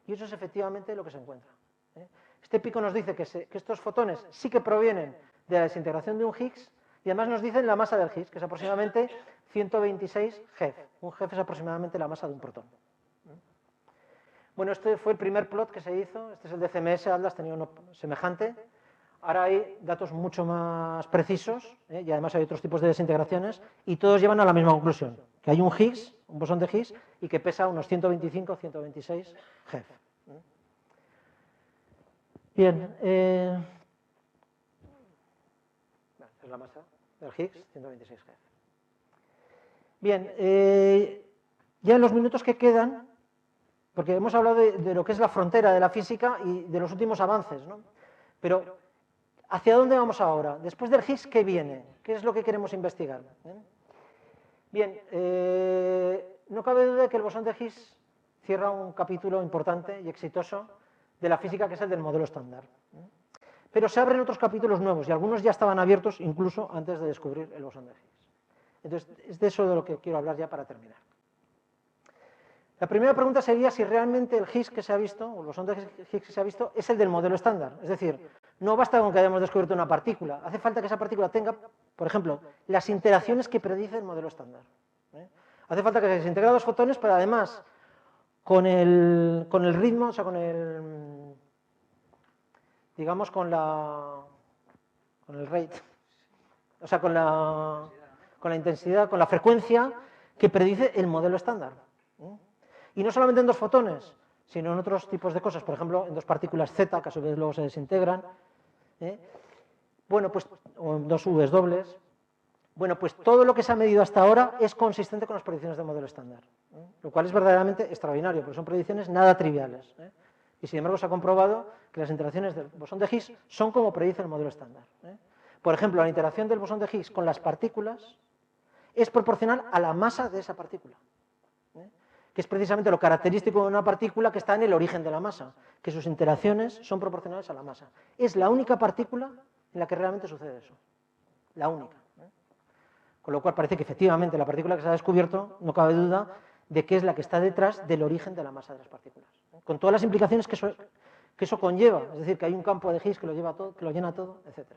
Y eso es efectivamente lo que se encuentra. Este pico nos dice que estos fotones sí que provienen de la desintegración de un Higgs y además nos dicen la masa del Higgs, que es aproximadamente 126 GeV. Un GeV es aproximadamente la masa de un protón. Bueno, este fue el primer plot que se hizo. Este es el de CMS, Atlas tenía uno semejante. Ahora hay datos mucho más precisos y además hay otros tipos de desintegraciones y todos llevan a la misma conclusión, que hay un Higgs, un bosón de Higgs, y que pesa unos 125 126 GeV. Bien, es la masa del Higgs, 126 GeV. Bien, ya en los minutos que quedan, porque hemos hablado de lo que es la frontera de la física y de los últimos avances, ¿no? Pero ¿hacia dónde vamos ahora? Después del Higgs, ¿qué viene? ¿Qué es lo que queremos investigar? Bien, no cabe duda de que el bosón de Higgs cierra un capítulo importante y exitoso de la física, que es el del modelo estándar. Pero se abren otros capítulos nuevos y algunos ya estaban abiertos incluso antes de descubrir el bosón de Higgs. Entonces, es de eso de lo que quiero hablar ya para terminar. La primera pregunta sería si realmente el Higgs que se ha visto, o el bosón de Higgs que se ha visto, es el del modelo estándar. Es decir, no basta con que hayamos descubierto una partícula, hace falta que esa partícula tenga, por ejemplo, las interacciones que predice el modelo estándar. Hace falta que se desintegren dos fotones, pero además, con el ritmo, o sea, digamos, con el rate, o sea, con la intensidad, con la frecuencia que predice el modelo estándar. Y no solamente en dos fotones, sino en otros tipos de cosas, por ejemplo, en dos partículas Z, que a su vez luego se desintegran, bueno, pues, o en dos Vs dobles. Bueno, pues todo lo que se ha medido hasta ahora es consistente con las predicciones del modelo estándar, lo cual es verdaderamente extraordinario, porque son predicciones nada triviales. Y sin embargo se ha comprobado que las interacciones del bosón de Higgs son como predice el modelo estándar. Por ejemplo, la interacción del bosón de Higgs con las partículas es proporcional a la masa de esa partícula, que es precisamente lo característico de una partícula que está en el origen de la masa, que sus interacciones son proporcionales a la masa. Es la única partícula en la que realmente sucede eso, la única. Con lo cual parece que efectivamente la partícula que se ha descubierto, no cabe duda, de que es la que está detrás del origen de la masa de las partículas, con todas las implicaciones que eso conlleva, es decir, que hay un campo de Higgs que lo llena todo, etc.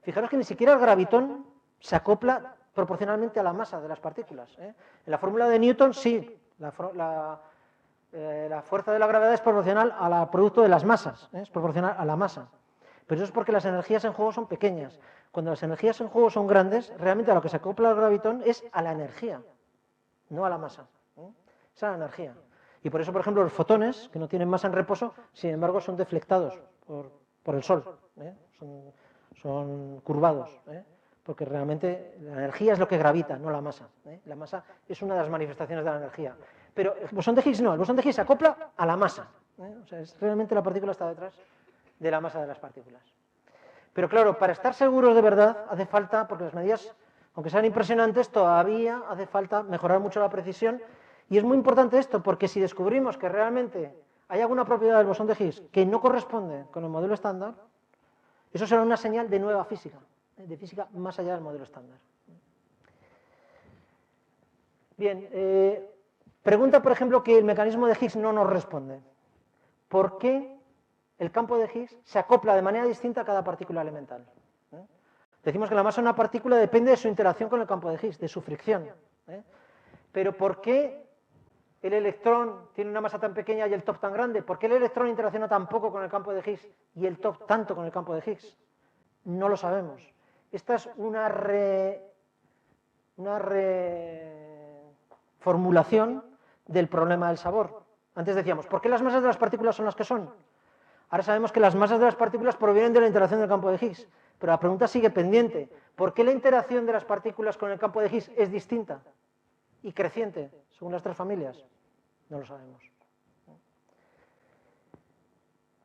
Fijaros que ni siquiera el gravitón se acopla proporcionalmente a la masa de las partículas. En la fórmula de Newton sí, la fuerza de la gravedad es proporcional al producto de las masas, es proporcional a la masa. Pero eso es porque las energías en juego son pequeñas. Cuando las energías en juego son grandes, realmente a lo que se acopla el gravitón es a la energía, no a la masa. Es a la energía. Y por eso, por ejemplo, los fotones, que no tienen masa en reposo, sin embargo, son deflectados por el Sol. Son curvados, porque realmente la energía es lo que gravita, no la masa. La masa es una de las manifestaciones de la energía. Pero el bosón de Higgs no, el bosón de Higgs se acopla a la masa. O sea, realmente la partícula está detrás de la masa de las partículas. Pero claro, para estar seguros de verdad hace falta, porque las medidas, aunque sean impresionantes, todavía hace falta mejorar mucho la precisión. Y es muy importante esto, porque si descubrimos que realmente hay alguna propiedad del bosón de Higgs que no corresponde con el modelo estándar, eso será una señal de nueva física, de física más allá del modelo estándar. Bien, pregunta, por ejemplo, que el mecanismo de Higgs no nos responde. ¿Por qué el campo de Higgs se acopla de manera distinta a cada partícula elemental? Decimos que la masa de una partícula depende de su interacción con el campo de Higgs, de su fricción. Pero ¿por qué el electrón tiene una masa tan pequeña y el top tan grande? ¿Por qué el electrón interacciona tan poco con el campo de Higgs y el top tanto con el campo de Higgs? No lo sabemos. Esta es una reformulación del problema del sabor. Antes decíamos, ¿por qué las masas de las partículas son las que son? Ahora sabemos que las masas de las partículas provienen de la interacción del campo de Higgs, pero la pregunta sigue pendiente. ¿Por qué la interacción de las partículas con el campo de Higgs es distinta y creciente, según las tres familias? No lo sabemos.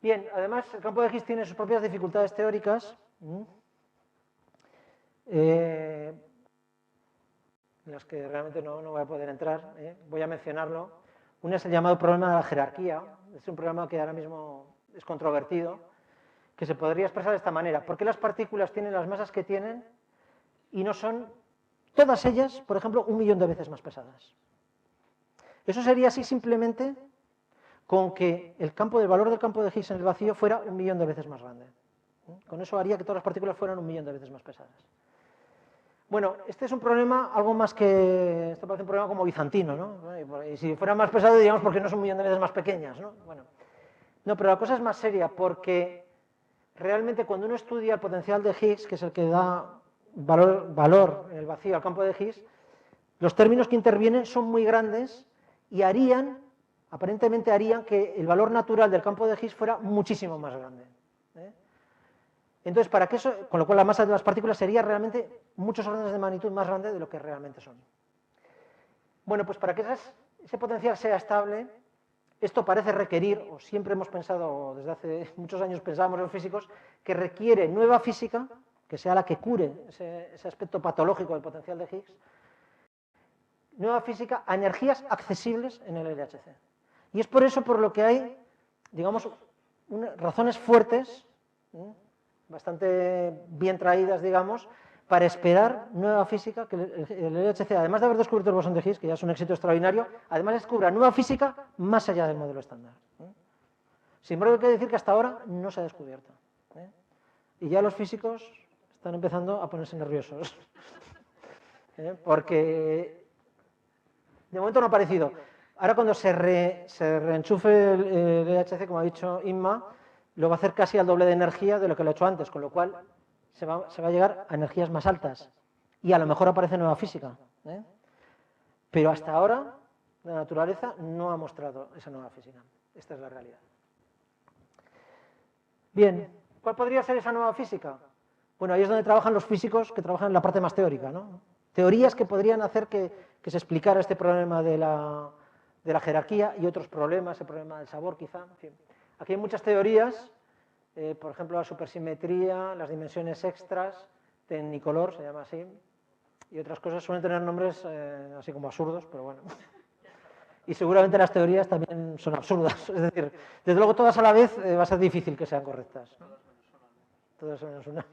Bien, además el campo de Higgs tiene sus propias dificultades teóricas, en las que realmente no voy a poder entrar, voy a mencionarlo. Una es el llamado problema de la jerarquía, es un problema que ahora mismo es controvertido, que se podría expresar de esta manera. ¿Por qué las partículas tienen las masas que tienen y no son todas ellas, por ejemplo, 1 millón de veces más pesadas? Eso sería así simplemente con que el valor del campo de Higgs en el vacío fuera 1 millón de veces más grande. Con eso haría que todas las partículas fueran 1 millón de veces más pesadas. Bueno, este es un problema algo más que... Esto parece un problema como bizantino, ¿no? Y si fuera más pesado, diríamos, ¿por qué no son 1 millón de veces más pequeñas? ¿No? Bueno, no, pero la cosa es más seria, porque realmente cuando uno estudia el potencial de Higgs, que es el que da valor en el vacío al campo de Higgs, los términos que intervienen son muy grandes y aparentemente harían que el valor natural del campo de Higgs fuera muchísimo más grande. Entonces, con lo cual la masa de las partículas sería realmente muchos órdenes de magnitud más grande de lo que realmente son. Bueno, pues para que ese potencial sea estable, esto parece requerir, o siempre hemos pensado, o desde hace muchos años pensábamos los físicos, que requiere nueva física, que sea la que cure ese aspecto patológico del potencial de Higgs, nueva física a energías accesibles en el LHC. Y es por eso por lo que hay, digamos, razones fuertes, bastante bien traídas, digamos, para esperar nueva física, que el LHC, además de haber descubierto el bosón de Higgs, que ya es un éxito extraordinario, además descubra nueva física más allá del modelo estándar. Sin embargo, hay que decir que hasta ahora no se ha descubierto. Y ya los físicos están empezando a ponerse nerviosos. Porque de momento no ha aparecido. Ahora cuando se reenchufe el LHC, como ha dicho Inma, lo va a hacer casi al doble de energía de lo que lo ha hecho antes, con lo cual se va a llegar a energías más altas y a lo mejor aparece nueva física. Pero hasta ahora la naturaleza no ha mostrado esa nueva física. Esta es la realidad. Bien, ¿cuál podría ser esa nueva física? Bueno, ahí es donde trabajan los físicos que trabajan en la parte más teórica, ¿no? Teorías que podrían hacer que se explicara este problema de la jerarquía y otros problemas, el problema del sabor quizá. En fin. Aquí hay muchas teorías, por ejemplo la supersimetría, las dimensiones extras, tecnicolor, se llama así, y otras cosas suelen tener nombres así como absurdos, pero bueno. Y seguramente las teorías también son absurdas, es decir, desde luego todas a la vez va a ser difícil que sean correctas, ¿no? Todas menos una.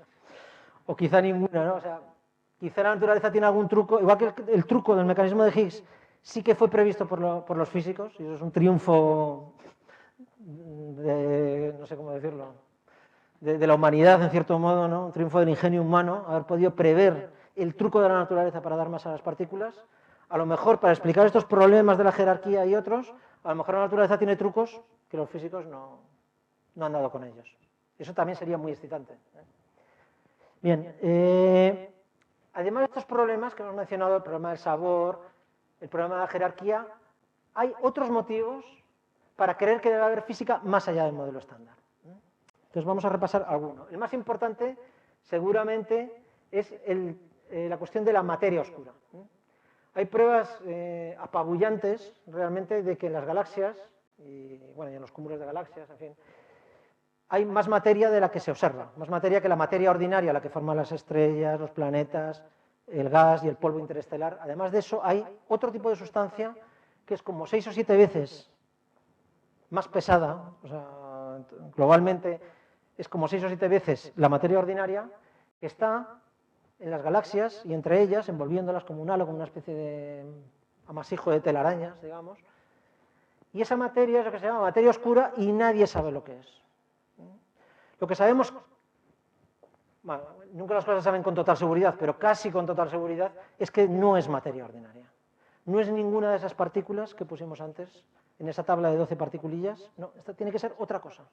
O quizá ninguna, ¿no? O sea, quizá la naturaleza tiene algún truco, igual que el truco del mecanismo de Higgs sí que fue previsto por los físicos, y eso es un triunfo de, no sé cómo decirlo, de la humanidad en cierto modo, ¿no? Un triunfo del ingenio humano, haber podido prever el truco de la naturaleza para dar masa a las partículas. A lo mejor para explicar estos problemas de la jerarquía y otros, a lo mejor la naturaleza tiene trucos que los físicos no han dado con ellos. Eso también sería muy excitante, ¿eh? Bien, además de estos problemas que hemos mencionado, el problema del sabor, el problema de la jerarquía, hay otros motivos para creer que debe haber física más allá del modelo estándar. Entonces vamos a repasar alguno. El más importante, seguramente, es la cuestión de la materia oscura. Hay pruebas apabullantes, realmente, de que en las galaxias, y en los cúmulos de galaxias, en fin, hay más materia de la que se observa, más materia que la materia ordinaria, la que forma las estrellas, los planetas, el gas y el polvo interestelar. Además de eso, hay otro tipo de sustancia que es como 6 o 7 veces más pesada, o sea, globalmente es como 6 o 7 veces la materia ordinaria, que está en las galaxias y entre ellas, envolviéndolas como un halo, como una especie de amasijo de telarañas, digamos. Y esa materia es lo que se llama materia oscura y nadie sabe lo que es. Lo que sabemos, bueno, nunca las cosas se saben con total seguridad, pero casi con total seguridad, es que no es materia ordinaria. No es ninguna de esas partículas que pusimos antes en esa tabla de 12 particulillas. No, esta tiene que ser otra cosa.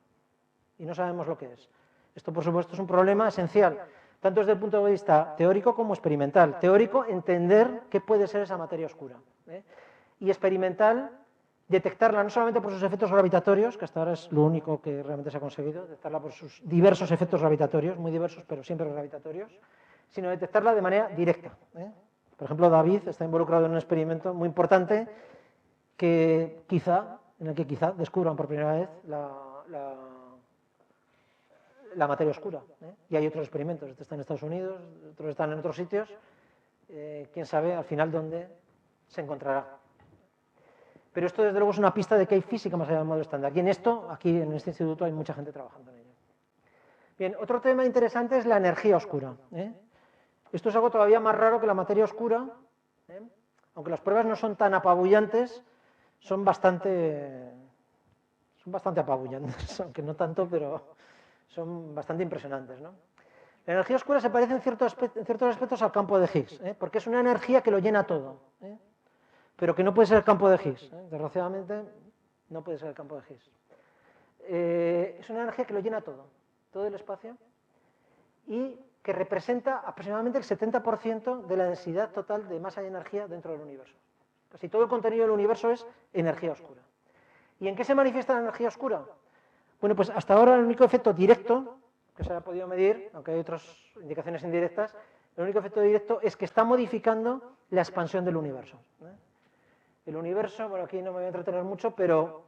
Y no sabemos lo que es. Esto, por supuesto, es un problema esencial, tanto desde el punto de vista teórico como experimental. Teórico, entender qué puede ser esa materia oscura. Y experimental, detectarla no solamente por sus efectos gravitatorios, que hasta ahora es lo único que realmente se ha conseguido, detectarla por sus diversos efectos gravitatorios, muy diversos, pero siempre gravitatorios, sino detectarla de manera directa. Por ejemplo, David está involucrado en un experimento muy importante en el que quizá descubran por primera vez la materia oscura. Y hay otros experimentos, este está en Estados Unidos, otros están en otros sitios, quién sabe al final dónde se encontrará. Pero esto desde luego es una pista de que hay física más allá del modelo estándar. Y en esto, aquí en este instituto, hay mucha gente trabajando en ello. Bien, otro tema interesante es la energía oscura. Esto es algo todavía más raro que la materia oscura, aunque las pruebas no son tan apabullantes, son bastante apabullantes, aunque no tanto, pero son bastante impresionantes, ¿no? La energía oscura se parece en ciertos aspectos al campo de Higgs, porque es una energía que lo llena todo, pero que no puede ser el campo de Higgs. Desgraciadamente, no puede ser el campo de Higgs. Es una energía que lo llena todo el espacio, y que representa aproximadamente el 70% de la densidad total de masa y energía dentro del universo. Casi todo el contenido del universo es energía oscura. ¿Y en qué se manifiesta la energía oscura? Bueno, pues hasta ahora el único efecto directo que se ha podido medir, aunque hay otras indicaciones indirectas, el único efecto directo es que está modificando la expansión del universo. El universo, bueno, aquí no me voy a entretener mucho, pero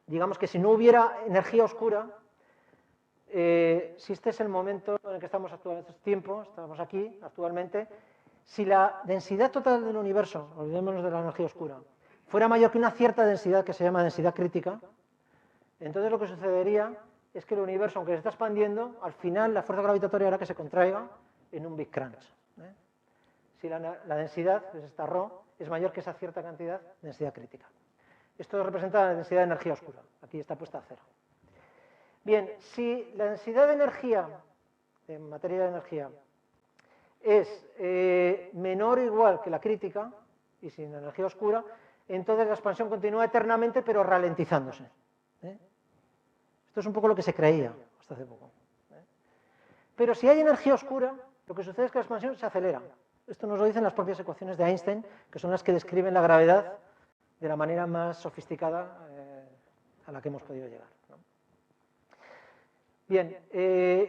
digamos que si no hubiera energía oscura, si este es el momento en el que estamos actualmente, este tiempo, estamos aquí actualmente, si la densidad total del universo, olvidémonos de la energía oscura, fuera mayor que una cierta densidad que se llama densidad crítica, entonces lo que sucedería es que el universo, aunque se está expandiendo, al final la fuerza gravitatoria hará que se contraiga en un Big Crunch. Si la densidad, que es esta ρ, es mayor que esa cierta cantidad de densidad crítica. Esto representa la densidad de energía oscura. Aquí está puesta a 0. Bien, si la densidad de energía, de materia de energía, es menor o igual que la crítica, y sin energía oscura, entonces la expansión continúa eternamente, pero ralentizándose. Esto es un poco lo que se creía hasta hace poco. Pero si hay energía oscura, lo que sucede es que la expansión se acelera. Esto nos lo dicen las propias ecuaciones de Einstein, que son las que describen la gravedad de la manera más sofisticada a la que hemos podido llegar. Bien,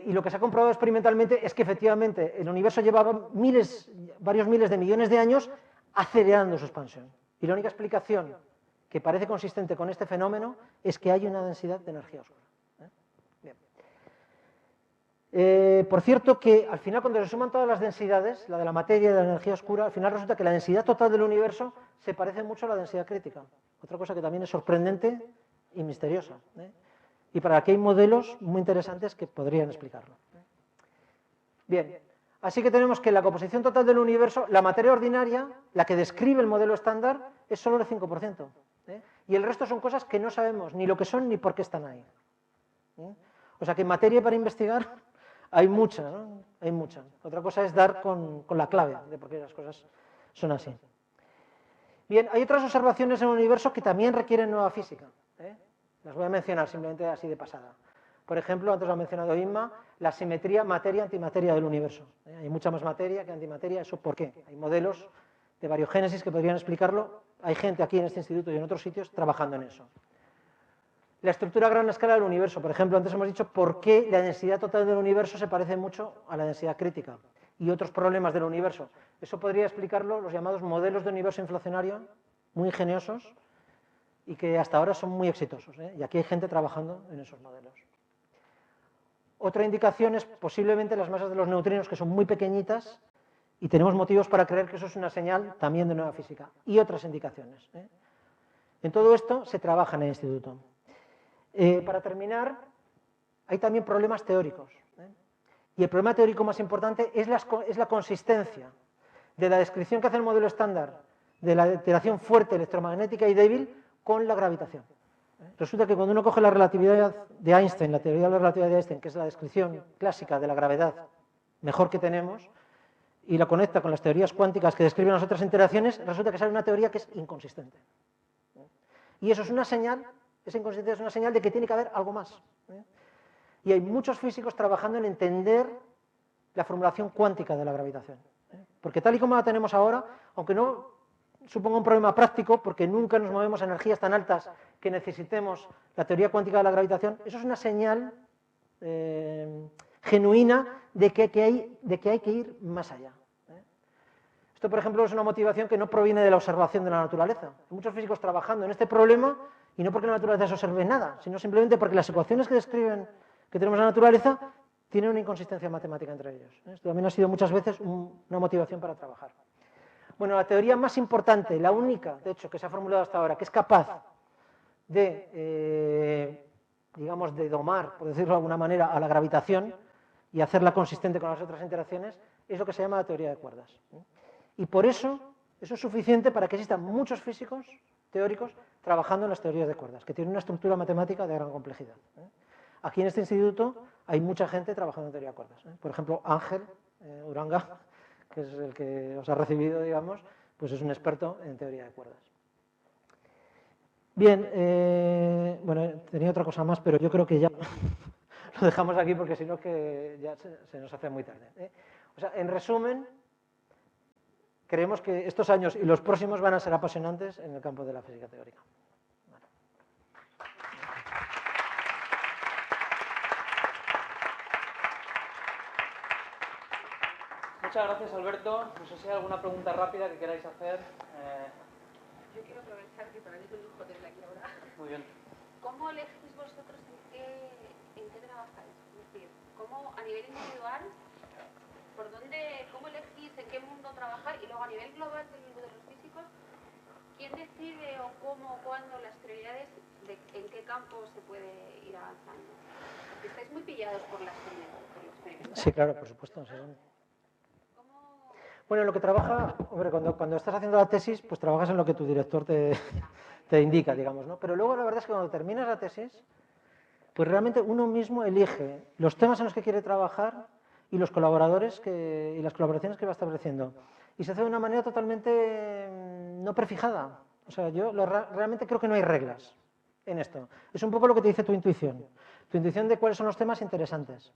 y lo que se ha comprobado experimentalmente es que efectivamente el universo llevaba varios miles de millones de años acelerando su expansión. Y la única explicación que parece consistente con este fenómeno es que hay una densidad de energía oscura. Bien. Por cierto que al final cuando se suman todas las densidades, la de la materia y de la energía oscura, al final resulta que la densidad total del universo se parece mucho a la densidad crítica. Otra cosa que también es sorprendente y misteriosa. Y para aquí hay modelos muy interesantes que podrían explicarlo. Bien, así que tenemos que la composición total del universo, la materia ordinaria, la que describe el modelo estándar, es solo el 5%. Y el resto son cosas que no sabemos ni lo que son ni por qué están ahí. O sea que materia para investigar hay mucha, ¿no? Hay mucha. Otra cosa es dar con la clave de por qué las cosas son así. Bien, hay otras observaciones en el universo que también requieren nueva física. Las voy a mencionar simplemente así de pasada. Por ejemplo, antes lo ha mencionado Inma, la simetría materia-antimateria del universo. Hay mucha más materia que antimateria, ¿eso por qué? Hay modelos de variogénesis que podrían explicarlo. Hay gente aquí en este instituto y en otros sitios trabajando en eso. La estructura a gran escala del universo. Por ejemplo, antes hemos dicho por qué la densidad total del universo se parece mucho a la densidad crítica y otros problemas del universo. Eso podría explicarlo los llamados modelos de universo inflacionario, muy ingeniosos, y que hasta ahora son muy exitosos, y aquí hay gente trabajando en esos modelos. Otra indicación es posiblemente las masas de los neutrinos, que son muy pequeñitas, y tenemos motivos para creer que eso es una señal también de nueva física, y otras indicaciones. En todo esto se trabaja en el instituto. Para terminar, hay también problemas teóricos, y el problema teórico más importante es la consistencia de la descripción que hace el modelo estándar de la interacción fuerte electromagnética y débil con la gravitación. Resulta que cuando uno coge la relatividad de Einstein, la teoría de la relatividad de Einstein, que es la descripción clásica de la gravedad mejor que tenemos, y la conecta con las teorías cuánticas que describen las otras interacciones, resulta que sale una teoría que es inconsistente. Y eso es una señal, esa inconsistencia es una señal de que tiene que haber algo más. Y hay muchos físicos trabajando en entender la formulación cuántica de la gravitación. Porque tal y como la tenemos ahora, aunque no suponga un problema práctico, porque nunca nos movemos a energías tan altas que necesitemos la teoría cuántica de la gravitación, eso es una señal genuina de que hay que ir más allá. Esto, por ejemplo, es una motivación que no proviene de la observación de la naturaleza. Hay muchos físicos trabajando en este problema, y no porque la naturaleza se observe nada, sino simplemente porque las ecuaciones que describen que tenemos en la naturaleza tienen una inconsistencia matemática entre ellos. Esto también ha sido muchas veces una motivación para trabajar. Bueno, la teoría más importante, la única, de hecho, que se ha formulado hasta ahora, que es capaz de, digamos, de domar, por decirlo de alguna manera, a la gravitación y hacerla consistente con las otras interacciones, es lo que se llama la teoría de cuerdas. Y por eso es suficiente para que existan muchos físicos teóricos trabajando en las teorías de cuerdas, que tienen una estructura matemática de gran complejidad. Aquí en este instituto hay mucha gente trabajando en teoría de cuerdas. Por ejemplo, Ángel Uranga, que es el que os ha recibido, digamos, pues es un experto en teoría de cuerdas. Bien, bueno, tenía otra cosa más, pero yo creo que ya lo dejamos aquí porque si no que ya se nos hace muy tarde. O sea, en resumen, creemos que estos años y los próximos van a ser apasionantes en el campo de la física teórica. Vale. Muchas gracias, Alberto. No sé si hay alguna pregunta rápida que queráis hacer. Yo quiero aprovechar que para mí es un lujo tenerla aquí ahora. Muy bien. ¿Cómo elegís vosotros en qué trabajáis? Es decir, ¿cómo a nivel individual, cómo elegís en qué mundo trabajar? Y luego a nivel global del mundo de los físicos, ¿quién decide o cómo, cuándo las prioridades de en qué campo se puede ir avanzando? Porque estáis muy pillados por los experimentos. Sí, claro, por supuesto. Sí. Bueno, lo que trabaja, hombre, cuando estás haciendo la tesis, pues trabajas en lo que tu director te indica, digamos, ¿no? Pero luego la verdad es que cuando terminas la tesis, pues realmente uno mismo elige los temas en los que quiere trabajar y los colaboradores y las colaboraciones que va estableciendo. Y se hace de una manera totalmente no prefijada. O sea, yo realmente creo que no hay reglas en esto. Es un poco lo que te dice tu intuición de cuáles son los temas interesantes.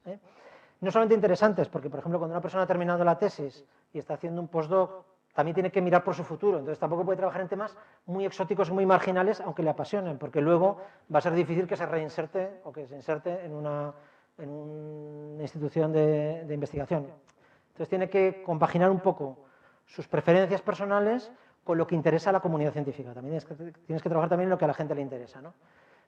No solamente interesantes, porque, por ejemplo, cuando una persona ha terminado la tesis y está haciendo un postdoc, también tiene que mirar por su futuro. Entonces, tampoco puede trabajar en temas muy exóticos y muy marginales, aunque le apasionen, porque luego va a ser difícil que se reinserte o que se inserte en una en una institución de investigación. Entonces tiene que compaginar un poco sus preferencias personales con lo que interesa a la comunidad científica. También tienes que trabajar también en lo que a la gente le interesa, ¿no?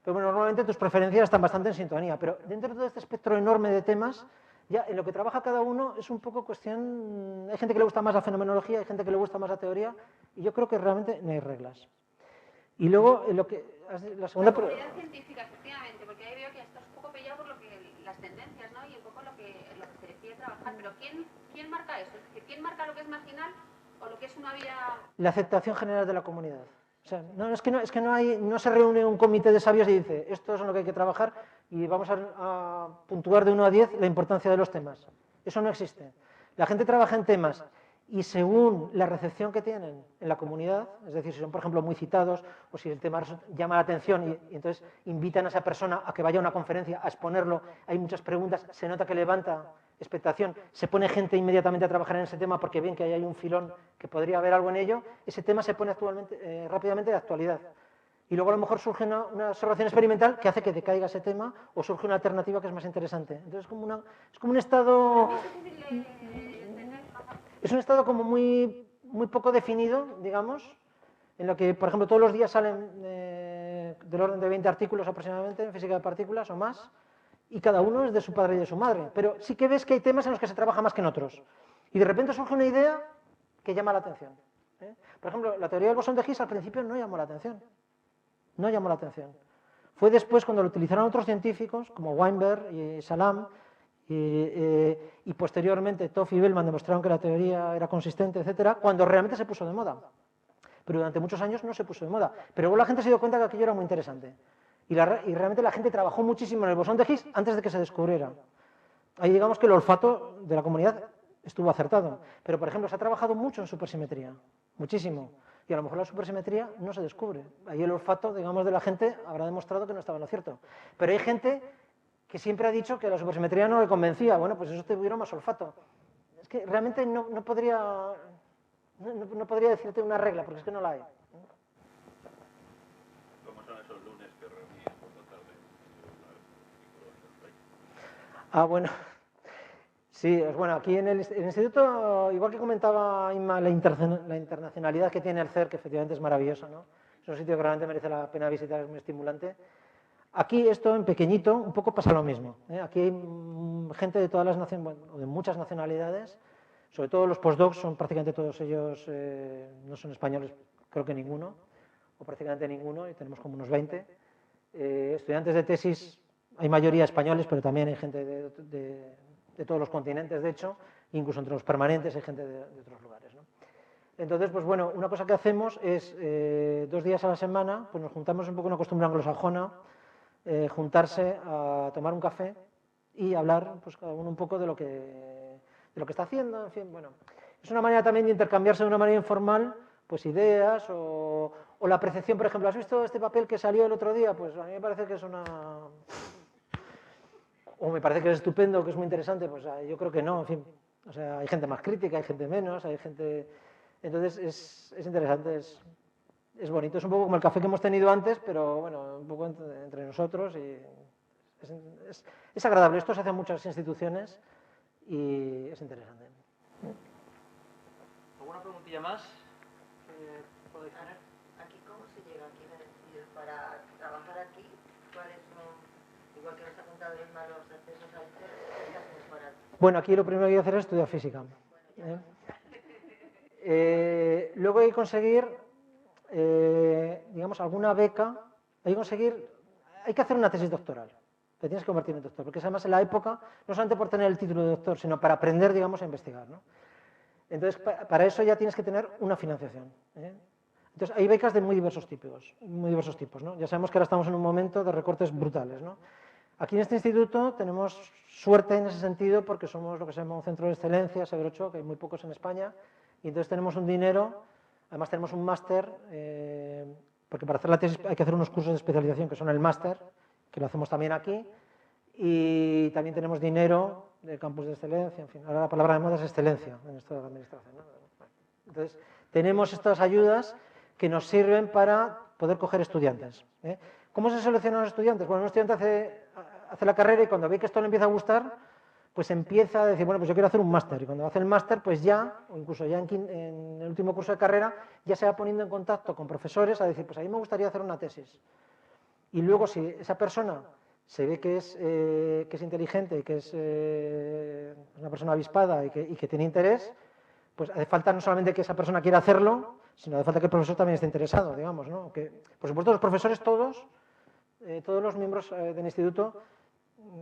Pero bueno, normalmente tus preferencias están bastante en sintonía, pero dentro de todo este espectro enorme de temas, ya en lo que trabaja cada uno es un poco cuestión... Hay gente que le gusta más la fenomenología, hay gente que le gusta más la teoría, y yo creo que realmente no hay reglas. Y luego, en lo que... La segunda... La comunidad científica, efectivamente, porque ahí veo que estás un poco pillado por lo que, las tendencias, ¿no? Y un poco lo que se decide trabajar. Pero ¿quién marca eso? Es decir, ¿quién marca lo que es marginal o lo que es una vía...? La aceptación general de la comunidad. O sea, no se reúne un comité de sabios y dice, esto es en lo que hay que trabajar y vamos a puntuar de 1 a 10 la importancia de los temas. Eso no existe. La gente trabaja en temas y según la recepción que tienen en la comunidad, es decir, si son, por ejemplo, muy citados o si el tema llama la atención y entonces invitan a esa persona a que vaya a una conferencia a exponerlo, hay muchas preguntas, se nota que levanta expectación, se pone gente inmediatamente a trabajar en ese tema porque ven que ahí hay un filón que podría haber algo en ello, ese tema se pone rápidamente de actualidad. Y luego a lo mejor surge una observación experimental que hace que decaiga ese tema o surge una alternativa que es más interesante. Entonces es como un estado... Es un estado como muy poco definido, digamos, en lo que, por ejemplo, todos los días salen del orden de 20 artículos aproximadamente en física de partículas o más, y cada uno es de su padre y de su madre. Pero sí que ves que hay temas en los que se trabaja más que en otros. Y de repente surge una idea que llama la atención. Por ejemplo, la teoría del bosón de Higgs al principio no llamó la atención. No llamó la atención. Fue después cuando lo utilizaron otros científicos, como Weinberg y Salam, y posteriormente Toff y Bellman demostraron que la teoría era consistente, etcétera, cuando realmente se puso de moda. Pero durante muchos años no se puso de moda. Pero luego la gente se dio cuenta que aquello era muy interesante. Y realmente la gente trabajó muchísimo en el bosón de Higgs antes de que se descubriera. Ahí digamos que el olfato de la comunidad estuvo acertado. Pero, por ejemplo, se ha trabajado mucho en supersimetría, muchísimo. Y a lo mejor la supersimetría no se descubre. Ahí el olfato, digamos, de la gente habrá demostrado que no estaba en lo cierto. Pero hay gente que siempre ha dicho que la supersimetría no le convencía. Bueno, pues eso tuvieron más olfato. Es que realmente no podría decirte una regla, porque es que no la hay. ¿Cómo son esos lunes que reunís por la tarde? Bueno, sí, bueno, aquí en el instituto, igual que comentaba Inma, la internacionalidad que tiene el CERC, que efectivamente es maravilloso, ¿no? Es un sitio que realmente merece la pena visitar, es muy estimulante. Aquí esto, en pequeñito, un poco pasa lo mismo. Aquí hay gente de todas las naciones, bueno, de muchas nacionalidades, sobre todo los postdocs, son prácticamente todos ellos, no son españoles, creo que ninguno, o prácticamente ninguno, y tenemos como unos 20. Estudiantes de tesis, hay mayoría españoles, pero también hay gente de todos los continentes, de hecho, incluso entre los permanentes hay gente de otros lugares, ¿no? Entonces, pues bueno, una cosa que hacemos es 2 días a la semana, pues nos juntamos un poco una costumbre anglosajona, juntarse a tomar un café y hablar, pues cada uno un poco de lo que está haciendo, en fin, bueno. Es una manera también de intercambiarse de una manera informal, pues ideas o la percepción, por ejemplo, ¿has visto este papel que salió el otro día? Pues a mí me parece que es una... O me parece que es estupendo, que es muy interesante, pues yo creo que no, en fin. O sea, hay gente más crítica, hay gente menos, hay gente... Entonces es interesante, es bonito. Es un poco como el café que hemos tenido antes, pero bueno, un poco entre nosotros y es agradable. Esto se hace en muchas instituciones y es interesante. ¿Alguna preguntilla más que podéis tener? ¿Aquí cómo se llega? Quiero decir, para trabajar aquí, ¿cuáles son, igual que nos ha contado Inma, los accesos al CERC, qué hacemos para...? Bueno, aquí lo primero que hay que hacer es estudiar física. Luego hay que conseguir, digamos, alguna beca, hay que hacer una tesis doctoral. Te tienes que convertir en doctor, porque es además en la época, no solamente por tener el título de doctor, sino para aprender, digamos, a investigar, ¿no? Entonces, para eso ya tienes que tener una financiación. Entonces, hay becas de muy diversos tipos, ¿no? Ya sabemos que ahora estamos en un momento de recortes brutales, ¿no? Aquí en este instituto tenemos suerte en ese sentido porque somos lo que se llama un centro de excelencia, Severo Ochoa, que hay muy pocos en España, y entonces tenemos un dinero, además tenemos un máster, porque para hacer la tesis hay que hacer unos cursos de especialización que son el máster, que lo hacemos también aquí, y también tenemos dinero del campus de excelencia, en fin, ahora la palabra de moda es excelencia en esto de la administración, ¿no? Entonces, tenemos estas ayudas que nos sirven para poder coger estudiantes. ¿Cómo se seleccionan los estudiantes? Bueno, un estudiante hace la carrera y cuando ve que esto le empieza a gustar, pues empieza a decir, bueno, pues yo quiero hacer un máster. Y cuando hace el máster, pues ya, o incluso ya en el último curso de carrera, ya se va poniendo en contacto con profesores a decir, pues a mí me gustaría hacer una tesis. Y luego, si esa persona se ve que es inteligente, que es una persona avispada y que tiene interés, pues hace falta no solamente que esa persona quiera hacerlo, sino hace falta que el profesor también esté interesado, digamos, ¿no? Que, por supuesto, los profesores todos los miembros del instituto,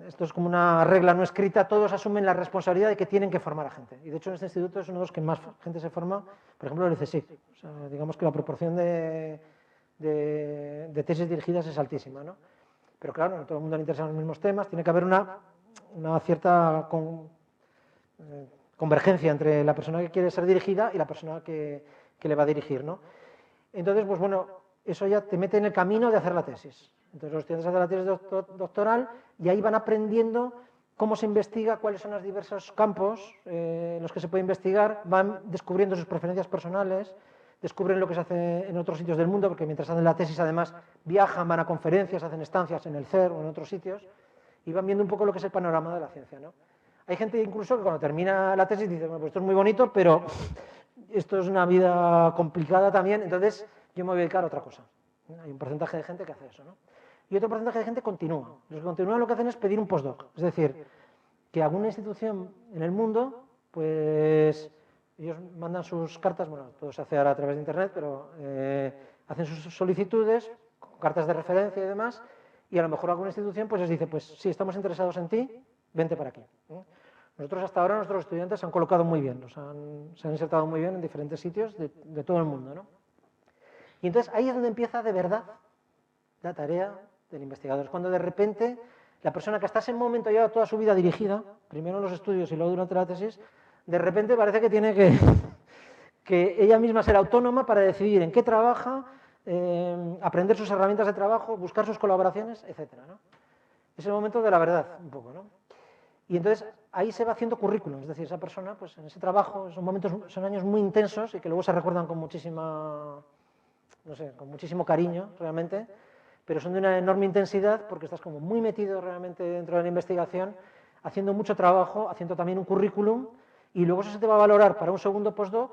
esto es como una regla no escrita, todos asumen la responsabilidad de que tienen que formar a gente. Y de hecho en este instituto es uno de los que más gente se forma, por ejemplo el CSIC. O sea, digamos que la proporción de tesis dirigidas es altísima, ¿no? Pero claro, no todo el mundo le interesan los mismos temas, tiene que haber una cierta convergencia entre la persona que quiere ser dirigida y la persona que le va a dirigir, ¿no? Entonces, pues bueno, eso ya te mete en el camino de hacer la tesis. Entonces los estudiantes hacen la tesis doctoral y ahí van aprendiendo cómo se investiga, cuáles son los diversos campos en los que se puede investigar, van descubriendo sus preferencias personales, descubren lo que se hace en otros sitios del mundo, porque mientras hacen la tesis además viajan, van a conferencias, hacen estancias en el CER o en otros sitios y van viendo un poco lo que es el panorama de la ciencia, ¿no? Hay gente incluso que cuando termina la tesis dice, bueno, pues esto es muy bonito, pero esto es una vida complicada también, entonces yo me voy a dedicar a otra cosa. Hay un porcentaje de gente que hace eso, ¿no? Y otro porcentaje de gente continúa. Los que continúan lo que hacen es pedir un postdoc. Es decir, que alguna institución en el mundo, pues ellos mandan sus cartas, bueno, todo se hace ahora a través de internet, pero hacen sus solicitudes, cartas de referencia y demás, y a lo mejor alguna institución pues les dice, pues sí, estamos interesados en ti, vente para aquí. Nosotros hasta ahora, nuestros estudiantes se han colocado muy bien, se han insertado muy bien en diferentes sitios de todo el mundo, ¿no? Y entonces ahí es donde empieza de verdad la tarea del investigador. Es cuando de repente la persona que hasta ese momento lleva toda su vida dirigida, primero en los estudios y luego durante la tesis, de repente parece que tiene que ella misma ser autónoma para decidir en qué trabaja, aprender sus herramientas de trabajo, buscar sus colaboraciones, etc., ¿no? Es el momento de la verdad, un poco, ¿no? Y entonces ahí se va haciendo currículum, es decir, esa persona, pues en ese trabajo, son años muy intensos y que luego se recuerdan con muchísima, no sé, con muchísimo cariño, realmente, pero son de una enorme intensidad porque estás como muy metido realmente dentro de la investigación, haciendo mucho trabajo, haciendo también un currículum, y luego eso se te va a valorar para un segundo postdoc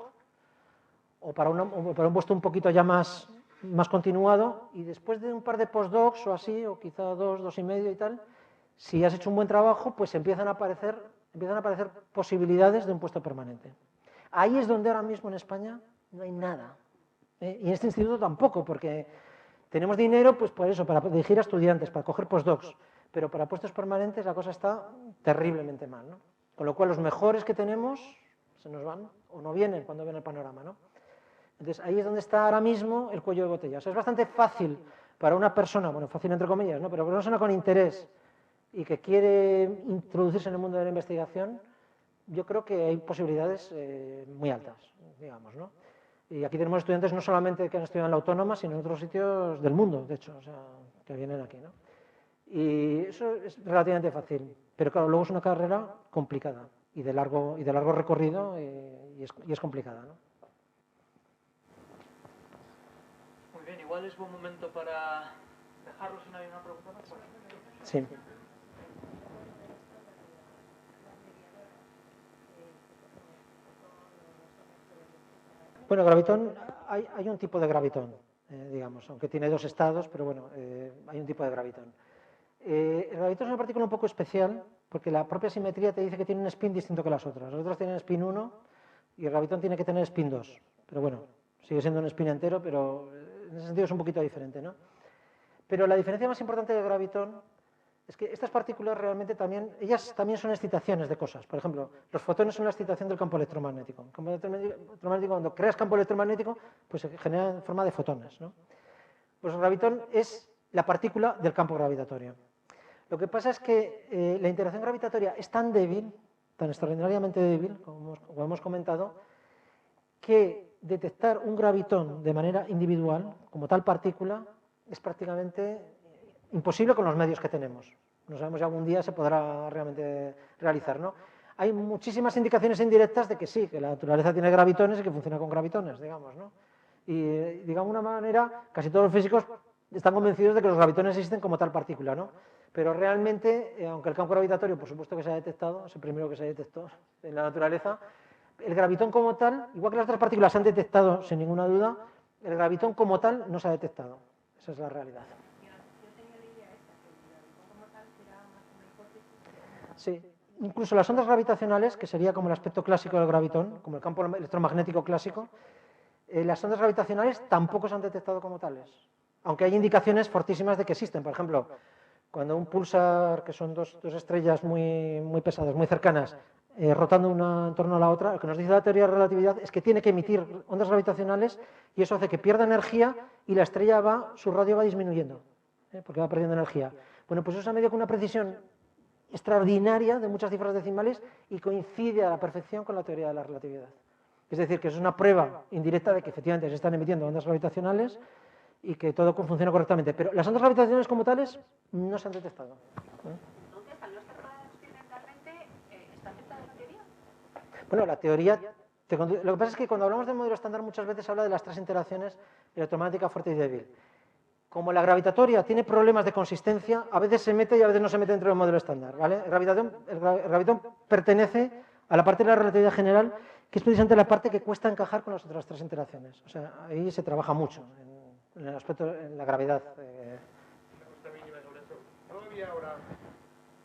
o para un puesto un poquito ya más continuado, y después de un par de postdocs o así, o quizá dos y medio y tal, si has hecho un buen trabajo, pues empiezan a aparecer posibilidades de un puesto permanente. Ahí es donde ahora mismo en España no hay nada. Y en este instituto tampoco, porque tenemos dinero, pues por eso, para dirigir a estudiantes, para coger postdocs, pero para puestos permanentes la cosa está terriblemente mal, ¿no? Con lo cual los mejores que tenemos se nos van o no vienen cuando ven el panorama, ¿no? Entonces ahí es donde está ahora mismo el cuello de botella. O sea, es bastante fácil para una persona, bueno, fácil entre comillas, ¿no? Pero para una persona con interés y que quiere introducirse en el mundo de la investigación, yo creo que hay posibilidades muy altas, digamos, ¿no? Y aquí tenemos estudiantes no solamente que han estudiado en la Autónoma, sino en otros sitios del mundo, de hecho, o sea, que vienen aquí, ¿no? Y eso es relativamente fácil, pero claro, luego es una carrera complicada y de largo recorrido y es complicada, ¿no? Muy bien, igual es buen momento para dejarlo si no hay una pregunta más. Sí. Bueno, gravitón, hay un tipo de gravitón, digamos, aunque tiene dos estados, pero bueno, hay un tipo de gravitón. El gravitón es una partícula un poco especial, porque la propia simetría te dice que tiene un spin distinto que las otras. Las otras tienen spin 1 y el gravitón tiene que tener spin 2. Pero bueno, sigue siendo un spin entero, pero en ese sentido es un poquito diferente, ¿no? Pero la diferencia más importante del gravitón es que estas partículas realmente ellas también son excitaciones de cosas. Por ejemplo, los fotones son la excitación del campo electromagnético. El campo electromagnético, cuando creas campo electromagnético, pues se genera en forma de fotones, ¿no? Pues el gravitón es la partícula del campo gravitatorio. Lo que pasa es que la interacción gravitatoria es tan débil, tan extraordinariamente débil, como hemos comentado, que detectar un gravitón de manera individual, como tal partícula, es prácticamente imposible con los medios que tenemos. No sabemos si algún día se podrá realmente realizar, ¿no? Hay muchísimas indicaciones indirectas de que sí, que la naturaleza tiene gravitones y que funciona con gravitones, digamos, ¿no? Y, digamos, de una manera, casi todos los físicos están convencidos de que los gravitones existen como tal partícula, ¿no? Pero realmente, aunque el campo gravitatorio, por supuesto que se ha detectado, es el primero que se detectó en la naturaleza, el gravitón como tal, igual que las otras partículas se han detectado sin ninguna duda, el gravitón como tal no se ha detectado. Esa es la realidad. Sí, incluso las ondas gravitacionales, que sería como el aspecto clásico del gravitón, como el campo electromagnético clásico, las ondas gravitacionales tampoco se han detectado como tales, aunque hay indicaciones fortísimas de que existen. Por ejemplo, cuando un pulsar, que son dos estrellas muy pesadas, muy cercanas, rotando una en torno a la otra, lo que nos dice la teoría de la relatividad es que tiene que emitir ondas gravitacionales y eso hace que pierda energía y la estrella su radio va disminuyendo, porque va perdiendo energía. Bueno, pues eso se ha medido con una precisión extraordinaria de muchas cifras decimales y coincide a la perfección con la teoría de la relatividad. Es decir, que es una prueba indirecta de que efectivamente se están emitiendo ondas gravitacionales y que todo funciona correctamente. Pero las ondas gravitacionales como tales no se han detectado. Entonces, al no estar probadas experimentalmente, ¿está aceptada la teoría? Bueno, la teoría... Lo que pasa es que cuando hablamos del modelo estándar muchas veces se habla de las tres interacciones electromagnética fuerte y débil. Como la gravitatoria tiene problemas de consistencia, a veces se mete y a veces no se mete dentro del modelo estándar, ¿vale? El gravitón pertenece a la parte de la relatividad general, que es precisamente la parte que cuesta encajar con las otras tres interacciones. O sea, ahí se trabaja mucho, en el aspecto, en la gravedad. ¿No había ahora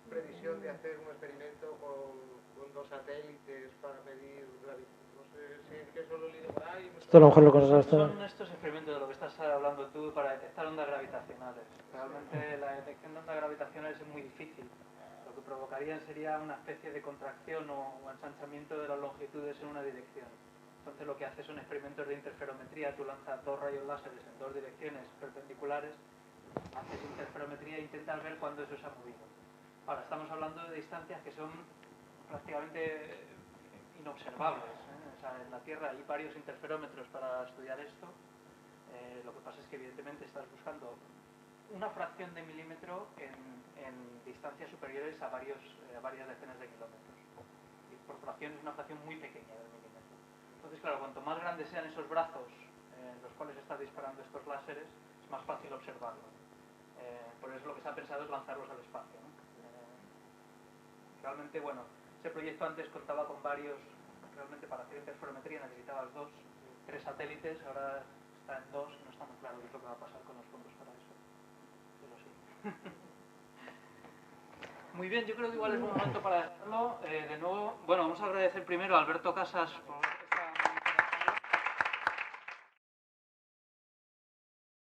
previsión de hacer un experimento con dos satélites para medir gravedad? No sé si es que eso lo he leído por ahí. Esto a lo mejor lo conoces. Son estos experimentos de lo que estás hablando tú para detectar ondas gravitacionales. Realmente la detección de ondas gravitacionales es muy difícil. Lo que provocarían sería una especie de contracción o ensanchamiento de las longitudes en una dirección. Entonces lo que hace son experimentos de interferometría. Tú lanzas dos rayos láseres en dos direcciones perpendiculares, haces interferometría e intentas ver cuándo eso se ha movido. Ahora, estamos hablando de distancias que son prácticamente inobservables. O sea, en la Tierra hay varios interferómetros para estudiar esto. Lo que pasa es que evidentemente estás buscando una fracción de milímetro en distancias superiores a varias decenas de kilómetros. Y por fracción es una fracción muy pequeña del milímetro. Entonces, claro, cuanto más grandes sean esos brazos en los cuales estás disparando estos láseres, es más fácil observarlo. Por eso lo que se ha pensado es lanzarlos al espacio, ¿no? Realmente, bueno, ese proyecto antes contaba con varios. Realmente para hacer interferometría necesitabas 3 satélites, ahora está en 2 y no está muy claro qué es lo que va a pasar con los fondos para eso. Pero sí. Muy bien, yo creo que igual es un momento para dejarlo. De nuevo, bueno, vamos a agradecer primero a Alberto Casas por esta...